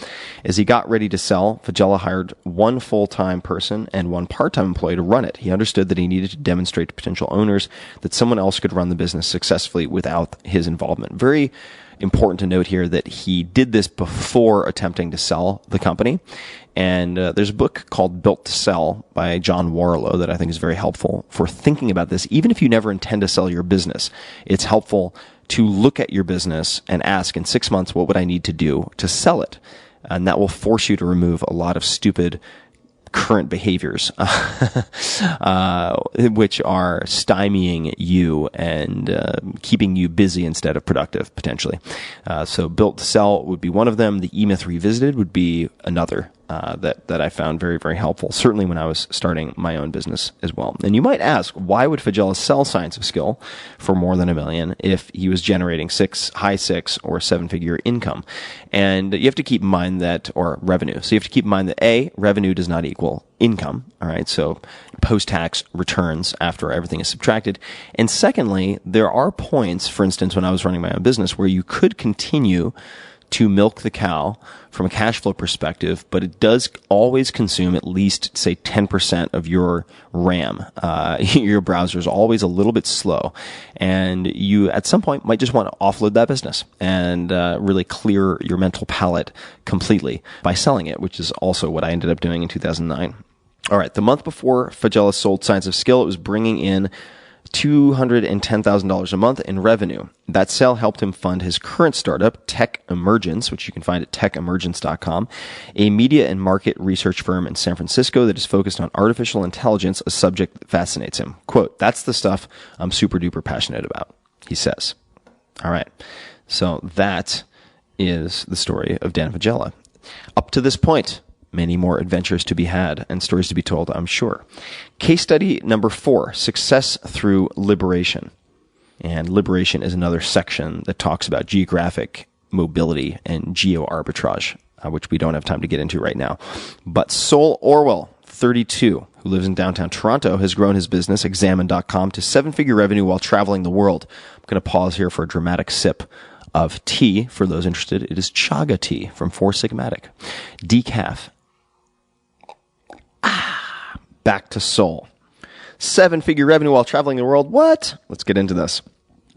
As he got ready to sell, Fagella hired one full-time person and one part-time employee to run it. He understood that he needed to demonstrate to potential owners that someone else could run the business successfully without his involvement. Very important to note here that he did this before attempting to sell the company. And there's a book called Built to Sell by John Warlow that I think is very helpful for thinking about this. Even if you never intend to sell your business, it's helpful to look at your business and ask, in 6 months, what would I need to do to sell it? And that will force you to remove a lot of stupid current behaviors, which are stymieing you and keeping you busy instead of productive, potentially. So Built to Sell would be one of them. The E-Myth Revisited would be another that I found very, very helpful, certainly when I was starting my own business as well. And you might ask, why would Fagella sell Science of Skill for more than $1 million if he was generating high six or 7-figure income? And you have to keep in mind that, or revenue. So you have to keep in mind that A, revenue does not equal income. All right. So post-tax returns after everything is subtracted. And secondly, there are points, for instance, when I was running my own business, where you could continue to milk the cow from a cash flow perspective, but it does always consume at least, say, 10% of your RAM. Your browser is always a little bit slow, and you at some point might just want to offload that business and really clear your mental palate completely by selling it, which is also what I ended up doing in 2009. All right, the month before Fagella sold Science of Skill, it was bringing in $210,000 a month in revenue. That sale helped him fund his current startup, Tech Emergence, which you can find at techemergence.com, a media and market research firm in San Francisco that is focused on artificial intelligence, a subject that fascinates him. Quote, that's the stuff I'm super duper passionate about, he says. All right. So that is the story of Dan Fagella. Up to this point, many more adventures to be had and stories to be told, I'm sure. Case study number 4, success through liberation. And liberation is another section that talks about geographic mobility and geo-arbitrage, which we don't have time to get into right now. But Sol Orwell, 32, who lives in downtown Toronto, has grown his business, Examine.com, to 7-figure revenue while traveling the world. I'm going to pause here for a dramatic sip of tea. For those interested, it is chaga tea from Four Sigmatic. Decaf. Back to Sol. 7-figure revenue while traveling the world. What? Let's get into this.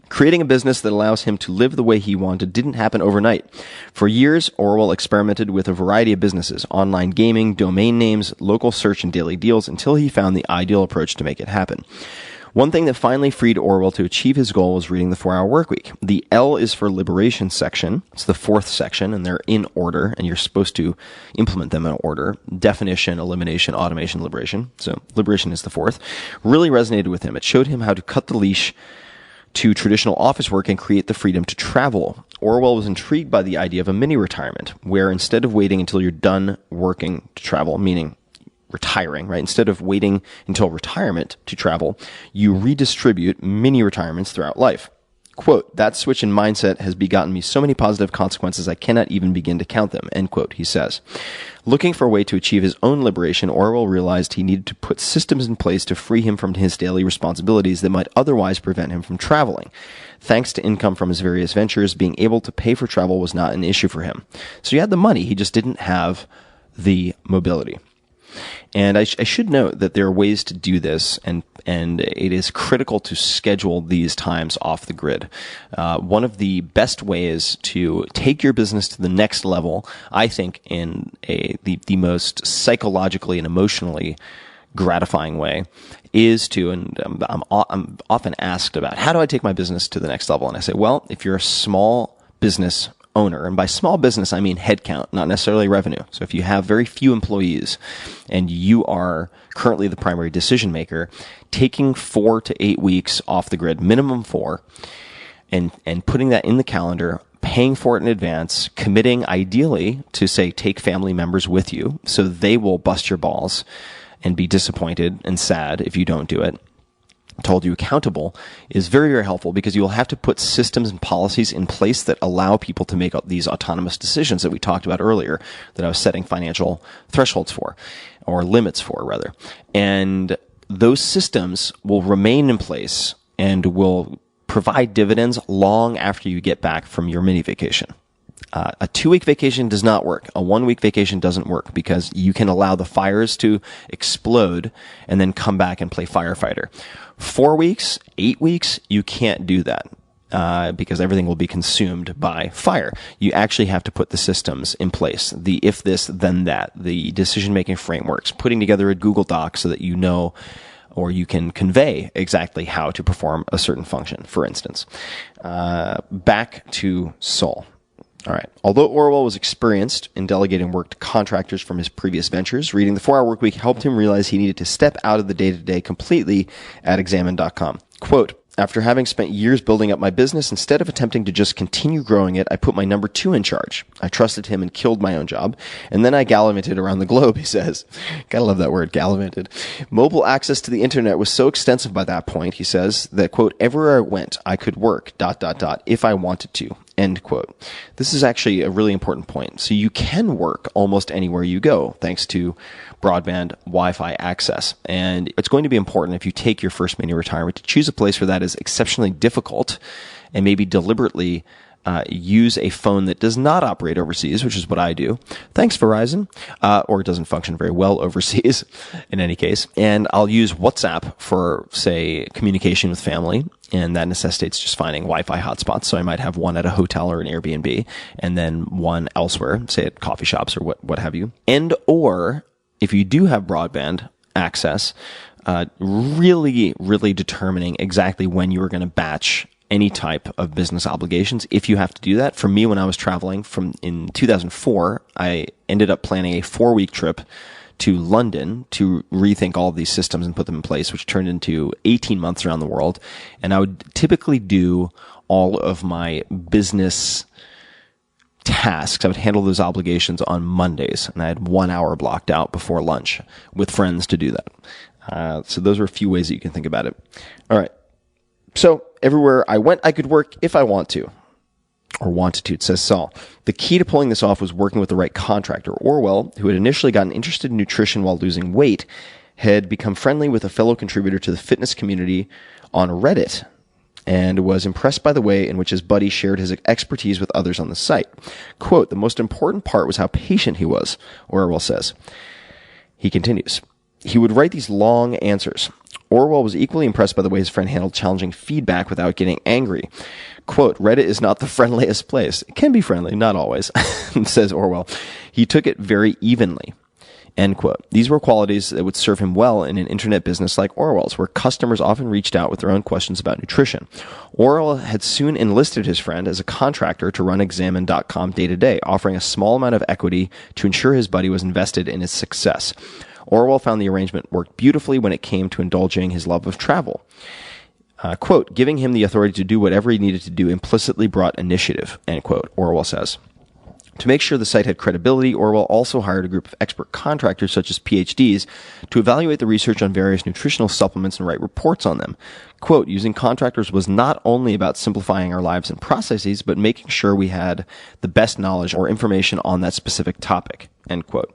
Creating a business that allows him to live the way he wanted didn't happen overnight. For years, Orwell experimented with a variety of businesses, online gaming, domain names, local search, and daily deals until he found the ideal approach to make it happen. One thing that finally freed Orwell to achieve his goal was reading the 4-Hour Workweek. The L is for liberation section. It's the 4th section, and they're in order, and you're supposed to implement them in order. Definition, elimination, automation, liberation. So liberation is the 4th. Really resonated with him. It showed him how to cut the leash to traditional office work and create the freedom to travel. Orwell was intrigued by the idea of a mini retirement, where instead of waiting until you're done working to travel, meaning retiring, right? Instead of waiting until retirement to travel, you redistribute mini retirements throughout life. Quote, that switch in mindset has begotten me so many positive consequences I cannot even begin to count them, end quote, he says. Looking for a way to achieve his own liberation, Orwell realized he needed to put systems in place to free him from his daily responsibilities that might otherwise prevent him from traveling. Thanks to income from his various ventures, being able to pay for travel was not an issue for him. So he had the money, he just didn't have the mobility. And I should note that there are ways to do this, and it is critical to schedule these times off the grid. One of the best ways to take your business to the next level, I think, in the most psychologically and emotionally gratifying way, is to, and I'm often asked about, how do I take my business to the next level? And I say, well, if you're a small business owner, and by small business, I mean headcount, not necessarily revenue. So if you have very few employees and you are currently the primary decision maker, taking 4 to 8 weeks off the grid, minimum 4, and putting that in the calendar, paying for it in advance, committing ideally to, say, take family members with you so they will bust your balls and be disappointed and sad if you don't do it, told you accountable, is very, very helpful, because you will have to put systems and policies in place that allow people to make these autonomous decisions that we talked about earlier, that I was setting financial thresholds for, or limits for, rather. And those systems will remain in place and will provide dividends long after you get back from your mini vacation. A 2-week vacation does not work. A 1-week vacation doesn't work, because you can allow the fires to explode and then come back and play firefighter. 4 weeks, 8 weeks, you can't do that. Because everything will be consumed by fire. You actually have to put the systems in place. The if this, then that, the decision-making frameworks, putting together a Google Doc so that you know, or you can convey exactly how to perform a certain function, for instance. Back to Saul. All right. Although Orwell was experienced in delegating work to contractors from his previous ventures, reading The 4-Hour Workweek helped him realize he needed to step out of the day-to-day completely at Examine.com. Quote, "After having spent years building up my business, instead of attempting to just continue growing it, I put my number 2 in charge. I trusted him and killed my own job. And then I gallivanted around the globe," he says. Gotta love that word, gallivanted. "Mobile access to the internet was so extensive by that point," he says, "that, quote, everywhere I went, I could work, ... if I wanted to," end quote. This is actually a really important point. So you can work almost anywhere you go, thanks to broadband Wi-Fi access. And it's going to be important, if you take your first mini retirement, to choose a place where that is exceptionally difficult, and maybe deliberately use a phone that does not operate overseas, which is what I do. Thanks, Verizon. Or it doesn't function very well overseas in any case. And I'll use WhatsApp for, say, communication with family. And that necessitates just finding Wi-Fi hotspots. So I might have one at a hotel or an Airbnb, and then one elsewhere, say at coffee shops or what have you. And or if you do have broadband access, really, really determining exactly when you are going to batch any type of business obligations, if you have to do that. For me, when I was traveling in 2004, I ended up planning a 4-week trip to London to rethink all of these systems and put them in place, which turned into 18 months around the world. And I would typically do all of my business tasks. I would handle those obligations on Mondays, and I had 1 hour blocked out before lunch with friends to do that. So those are a few ways that you can think about it. All right. So everywhere I went, I could work if I want to. Or wanted to, says Saul. The key to pulling this off was working with the right contractor. Orwell, who had initially gotten interested in nutrition while losing weight, had become friendly with a fellow contributor to the fitness community on Reddit, and was impressed by the way in which his buddy shared his expertise with others on the site. Quote, "The most important part was how patient he was," Orwell says. He continues. He would write these long answers. Orwell was equally impressed by the way his friend handled challenging feedback without getting angry. Quote, "Reddit is not the friendliest place." It can be friendly, not always, says Orwell. "He took it very evenly." End quote. These were qualities that would serve him well in an internet business like Orwell's, where customers often reached out with their own questions about nutrition. Orwell had soon enlisted his friend as a contractor to run Examine.com day to day, offering a small amount of equity to ensure his buddy was invested in his success. Orwell found the arrangement worked beautifully when it came to indulging his love of travel. Quote, "Giving him the authority to do whatever he needed to do implicitly brought initiative," end quote, Orwell says. To make sure the site had credibility, Orwell also hired a group of expert contractors, such as PhDs, to evaluate the research on various nutritional supplements and write reports on them. Quote, "Using contractors was not only about simplifying our lives and processes, but making sure we had the best knowledge or information on that specific topic," end quote.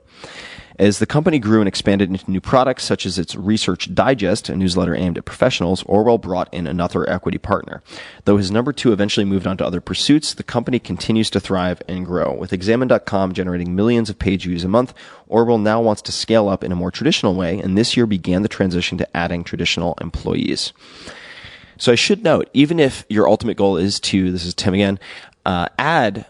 As the company grew and expanded into new products, such as its Research Digest, a newsletter aimed at professionals, Orwell brought in another equity partner. Though his number 2 eventually moved on to other pursuits, the company continues to thrive and grow. With Examine.com generating millions of page views a month, Orwell now wants to scale up in a more traditional way, and this year began the transition to adding traditional employees. So I should note, even if your ultimate goal is to, this is Tim again, add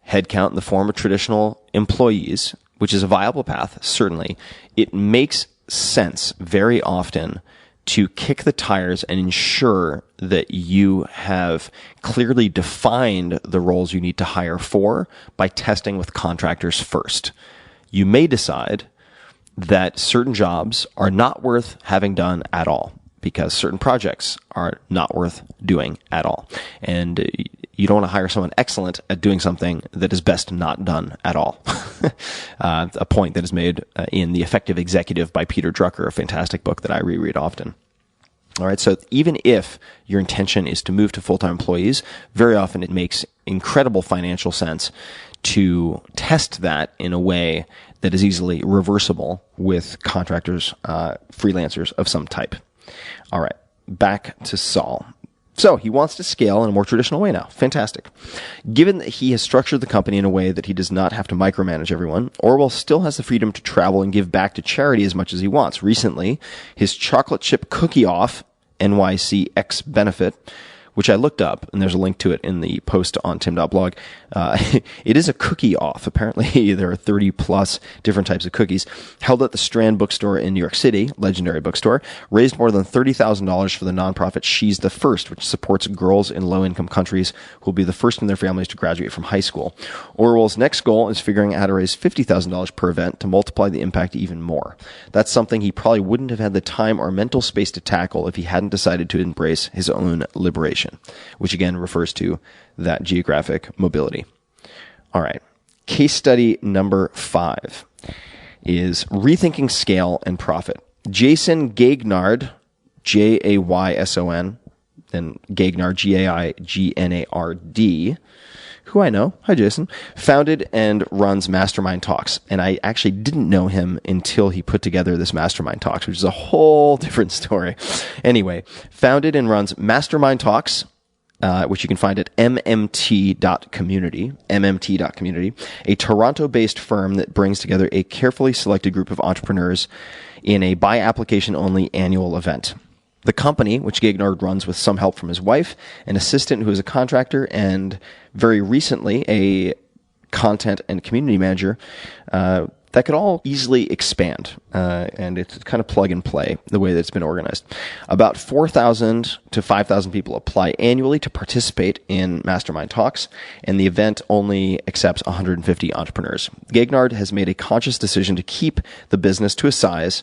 headcount in the form of traditional employees, which is a viable path, certainly, it makes sense very often to kick the tires and ensure that you have clearly defined the roles you need to hire for by testing with contractors first. You may decide that certain jobs are not worth having done at all because certain projects are not worth doing at all. And you don't want to hire someone excellent at doing something that is best not done at all. A point that is made in The Effective Executive by Peter Drucker, a fantastic book that I reread often. All right, so even if your intention is to move to full-time employees, very often it makes incredible financial sense to test that in a way that is easily reversible with contractors, freelancers of some type. All right, back to Saul. So he wants to scale in a more traditional way now. Fantastic. Given that he has structured the company in a way that he does not have to micromanage everyone, Orwell still has the freedom to travel and give back to charity as much as he wants. Recently, his chocolate chip cookie off, NYC X Benefit, which I looked up, and there's a link to it in the post on tim.blog. It is a cookie off. Apparently, there are 30 plus different types of cookies. Held at the Strand Bookstore in New York City, legendary bookstore, raised more than $30,000 for the nonprofit She's the First, which supports girls in low-income countries who will be the first in their families to graduate from high school. Orwell's next goal is figuring out how to raise $50,000 per event to multiply the impact even more. That's something he probably wouldn't have had the time or mental space to tackle if he hadn't decided to embrace his own liberation, which again refers to that geographic mobility. All right. Case study number 5 is rethinking scale and profit. Jason Gaignard, Jayson, and Gaignard, Gaignard, who I know, hi Jason, founded and runs Mastermind Talks. And I actually didn't know him until he put together this Mastermind Talks, which is a whole different story. Anyway, founded and runs Mastermind Talks, which you can find at mmt.community, a Toronto-based firm that brings together a carefully selected group of entrepreneurs in a by-application only annual event. The company, which Gaignard runs with some help from his wife, an assistant who is a contractor, and very recently a content and community manager, that could all easily expand, and it's kind of plug and play the way that it's been organized. About 4,000 to 5,000 people apply annually to participate in Mastermind Talks, and the event only accepts 150 entrepreneurs. Gaignard has made a conscious decision to keep the business to a size,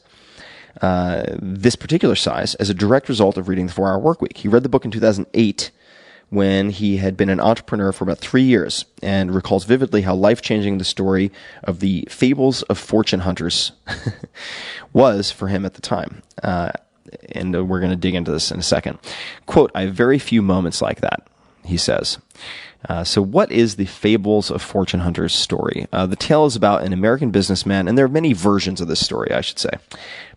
this particular size, as a direct result of reading The 4-Hour Workweek. He read the book in 2008 when he had been an entrepreneur for about 3 years and recalls vividly how life-changing the story of the Fables of Fortune Hunters was for him at the time. And we're going to dig into this in a second. Quote, "I have very few moments like that," he says. So what is the Fables of Fortune Hunters story? The tale is about an American businessman, and there are many versions of this story, I should say.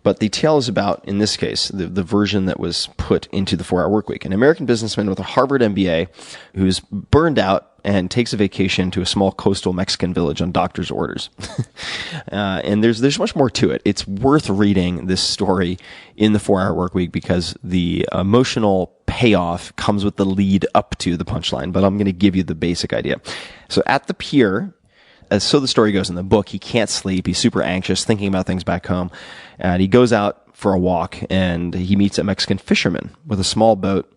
But the tale is about, in this case, the version that was put into the 4-Hour Workweek. An American businessman with a Harvard MBA who's burned out and takes a vacation to a small coastal Mexican village on doctor's orders. And there's much more to it. It's worth reading this story in the 4-Hour Workweek because the emotional payoff comes with the lead up to the punchline, but I'm going to give you the basic idea. So at the pier, so the story goes in the book, he can't sleep. He's super anxious, thinking about things back home. And he goes out for a walk, and he meets a Mexican fisherman with a small boat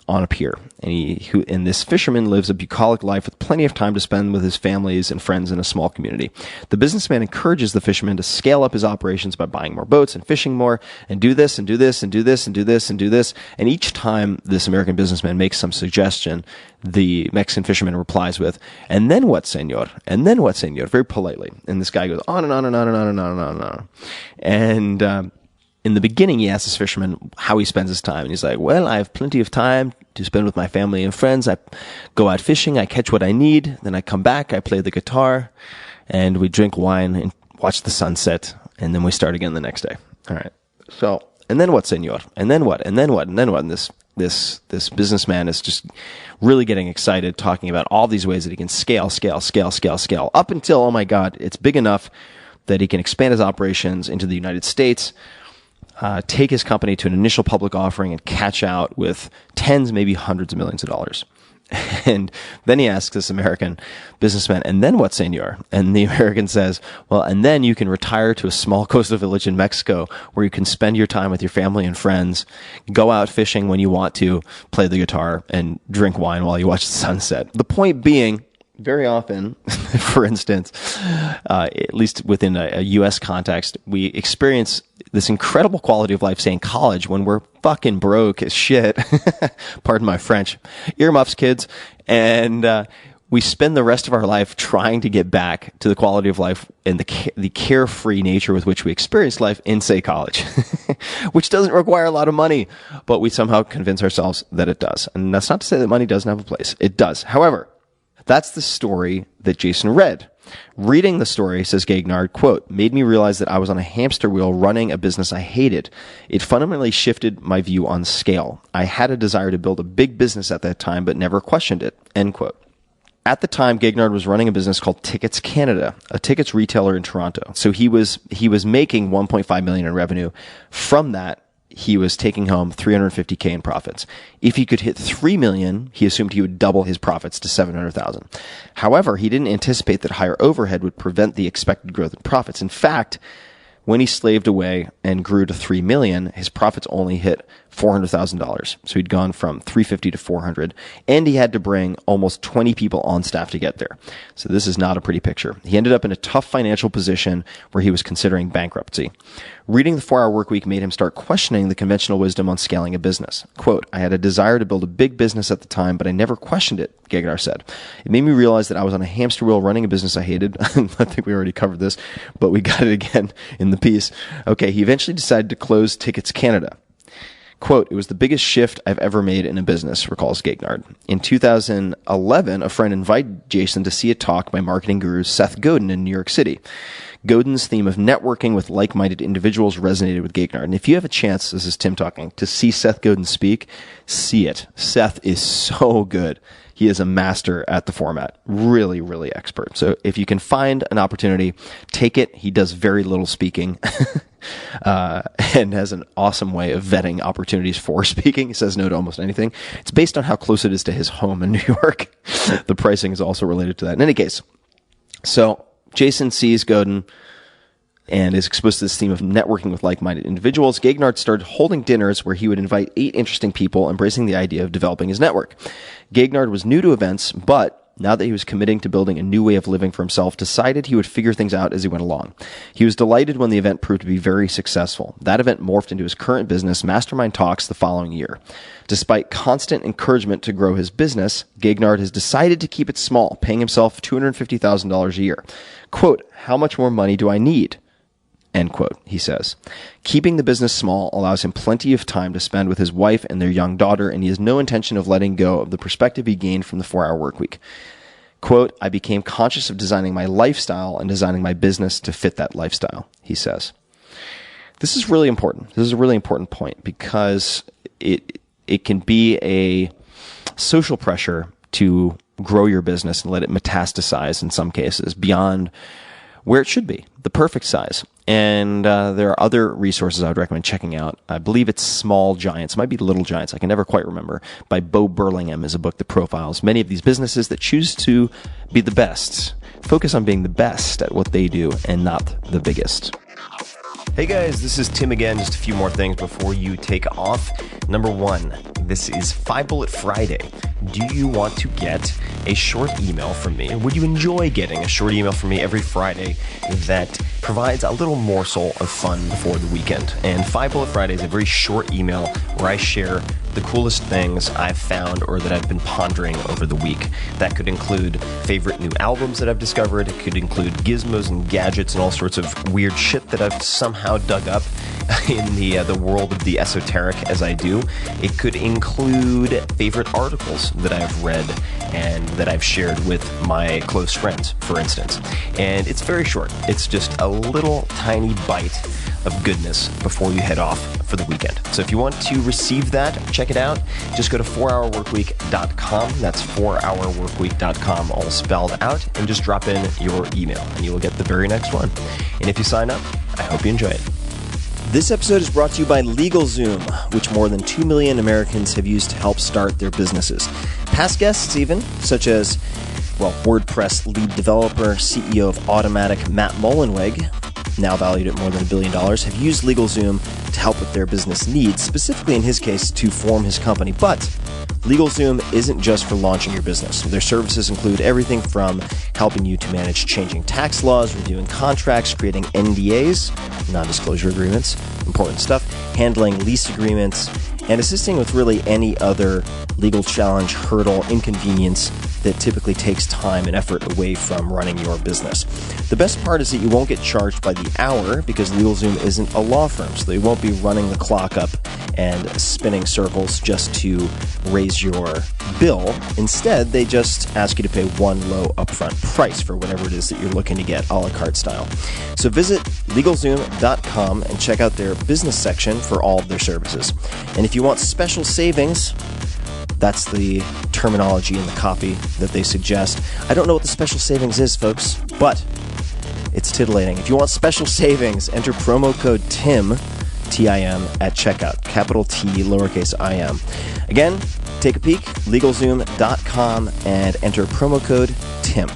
on a pier. And this fisherman lives a bucolic life with plenty of time to spend with his families and friends in a small community. The businessman encourages the fisherman to scale up his operations by buying more boats and fishing more, and do this and do this and do this and do this and do this. And each time this American businessman makes some suggestion, the Mexican fisherman replies with, "And then what, senor? And then what, senor?" Very politely. And this guy goes on and on and on and on and on and on and on. And in the beginning, he asks this fisherman how he spends his time. And he's like, "Well, I have plenty of time to spend with my family and friends. I go out fishing, I catch what I need, then I come back, I play the guitar, and we drink wine and watch the sunset, and then we start again the next day." All right. So, and then what, senor? And then what? And then what? And then what? And this businessman is just really getting excited, talking about all these ways that he can scale, up until, oh my God, it's big enough that he can expand his operations into the United States, take his company to an initial public offering, and catch out with tens, maybe hundreds of millions of dollars. And then he asks this American businessman, and then what, senor? And the American says, well, and then you can retire to a small coastal village in Mexico where you can spend your time with your family and friends, go out fishing when you want to, play the guitar, and drink wine while you watch the sunset. The point being, very often, for instance, at least within a U.S. context, we experience this incredible quality of life, say in college, when we're fucking broke as shit. Pardon my French. Earmuffs, kids. And we spend the rest of our life trying to get back to the quality of life and the carefree nature with which we experience life in, say, college, which doesn't require a lot of money, but we somehow convince ourselves that it does. And that's not to say that money doesn't have a place. It does. However, that's the story that Jason read. Reading the story, says Gagnard, quote, made me realize that I was on a hamster wheel running a business I hated. It fundamentally shifted my view on scale. I had a desire to build a big business at that time, but never questioned it, end quote. At the time, Gagnard was running a business called Tickets Canada, a tickets retailer in Toronto. So he was making $1.5 million in revenue. From that, he was taking home $350K in profits. If he could hit $3 million, he assumed he would double his profits to $700,000. However, he didn't anticipate that higher overhead would prevent the expected growth in profits. In fact, when he slaved away and grew to $3 million, his profits only hit $400,000. So he'd gone from $350 to $400, and he had to bring almost 20 people on staff to get there. So this is not a pretty picture. He ended up in a tough financial position where he was considering bankruptcy. Reading the 4-Hour Workweek made him start questioning the conventional wisdom on scaling a business. Quote, I had a desire to build a big business at the time, but I never questioned it, Gagnard said. It made me realize that I was on a hamster wheel running a business I hated. I think we already covered this, but we got it again in the piece. Okay, he eventually decided to close Tickets Canada. Quote, it was the biggest shift I've ever made in a business, recalls Gagnard. In 2011, a friend invited Jason to see a talk by marketing guru Seth Godin in New York City. Godin's theme of networking with like-minded individuals resonated with Gagnard. And if you have a chance, this is Tim talking, to see Seth Godin speak, see it. Seth is so good. He is a master at the format. Really, really expert. So if you can find an opportunity, take it. He does very little speaking and has an awesome way of vetting opportunities for speaking. He says no to almost anything. It's based on how close it is to his home in New York. The pricing is also related to that. In any case, so Jason sees Godin and is exposed to this theme of networking with like-minded individuals. Gagnard started holding dinners where he would invite 8 interesting people, embracing the idea of developing his network. Gagnard was new to events, but now that he was committing to building a new way of living for himself, decided he would figure things out as he went along. He was delighted when the event proved to be very successful. That event morphed into his current business, Mastermind Talks, the following year. Despite constant encouragement to grow his business, Gagnard has decided to keep it small, paying himself $250,000 a year. Quote, how much more money do I need? End quote, he says. Keeping the business small allows him plenty of time to spend with his wife and their young daughter, and he has no intention of letting go of the perspective he gained from the 4-Hour Workweek. Quote, I became conscious of designing my lifestyle and designing my business to fit that lifestyle, he says. This is really important. This is a really important point because it can be a social pressure to grow your business and let it metastasize in some cases beyond where it should be, the perfect size. And there are other resources I would recommend checking out. I believe it's Small Giants. It might be Little Giants. I can never quite remember. By Bo Burlingham is a book that profiles many of these businesses that choose to be the best. Focus on being the best at what they do and not the biggest. Hey guys, this is Tim again. Just a few more things before you take off. Number 1, this is 5 Bullet Friday. Do you want to get a short email from me? Would you enjoy getting a short email from me every Friday that provides a little morsel of fun before the weekend? And 5 Bullet Friday is a very short email where I share the coolest things I've found or that I've been pondering over the week. That could include favorite new albums that I've discovered. It could include gizmos and gadgets and all sorts of weird shit that I've somehow dug up in the world of the esoteric as I do. It could include favorite articles that I've read and that I've shared with my close friends, for instance. And it's very short. It's just a little tiny bite of goodness before you head off for the weekend. So if you want to receive that, check it out. Just go to 4hourworkweek.com. That's 4hourworkweek.com, all spelled out, and just drop in your email, and you will get the very next one. And if you sign up, I hope you enjoy it. This episode is brought to you by LegalZoom, which more than 2 million Americans have used to help start their businesses. Past guests even, such as, WordPress lead developer, CEO of Automatic, Matt Mullenweg, now valued at more than $1 billion, have used LegalZoom to help with their business needs, specifically in his case to form his company. But LegalZoom isn't just for launching your business. Their services include everything from helping you to manage changing tax laws, reviewing contracts, creating NDAs, non-disclosure agreements, important stuff, handling lease agreements, and assisting with really any other legal challenge, hurdle, inconvenience that typically takes time and effort away from running your business. The best part is that you won't get charged by the hour because LegalZoom isn't a law firm, so they won't be running the clock up and spinning circles just to raise your bill. Instead, they just ask you to pay one low upfront price for whatever it is that you're looking to get, a la carte style. So visit LegalZoom.com and check out their business section for all of their services. And if you want special savings, that's the terminology in the copy that they suggest. I don't know what the special savings is, folks, but it's titillating. If you want special savings, enter promo code TIM, T-I-M, at checkout. Capital T, lowercase I-M. Again, take a peek, LegalZoom.com, and enter promo code TIM.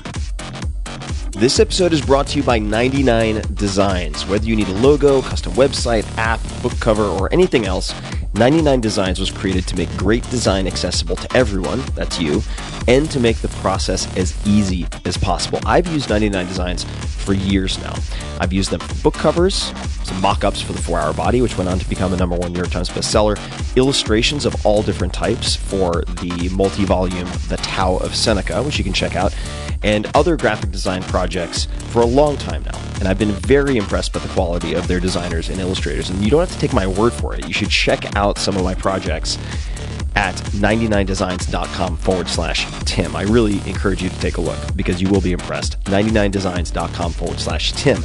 This episode is brought to you by 99 Designs. Whether you need a logo, custom website, app, book cover, or anything else, 99 Designs was created to make great design accessible to everyone, that's you, and to make the process as easy as possible. I've used 99 Designs for years now. I've used them for book covers, some mock-ups for the 4-Hour Body, which went on to become a #1 New York Times bestseller, illustrations of all different types for the multi-volume The Tao of Seneca, which you can check out, and other graphic design projects for a long time now. And I've been very impressed by the quality of their designers and illustrators. And you don't have to take my word for it. You should check out some of my projects at 99designs.com/Tim. I really encourage you to take a look because you will be impressed. 99designs.com/Tim.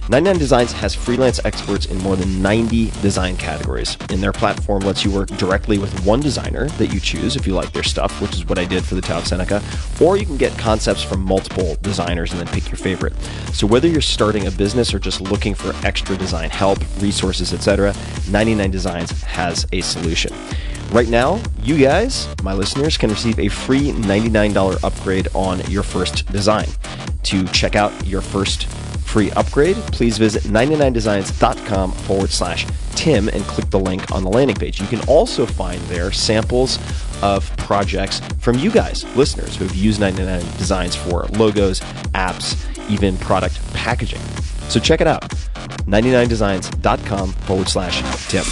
99 Designs has freelance experts in more than 90 design categories, and their platform lets you work directly with one designer that you choose if you like their stuff, which is what I did for the Tao of Seneca, or you can get concepts from multiple designers and then pick your favorite. So whether you're starting a business or just looking for extra design help, resources, etc., 99 Designs has a solution. Right now, you guys, my listeners, can receive a free $99 upgrade on your first design. To check out your first free upgrade, please visit 99designs.com/Tim and click the link on the landing page. You can also find there samples of projects from you guys, listeners, who have used 99 Designs for logos, apps, even product packaging. So check it out, 99designs.com/Tim.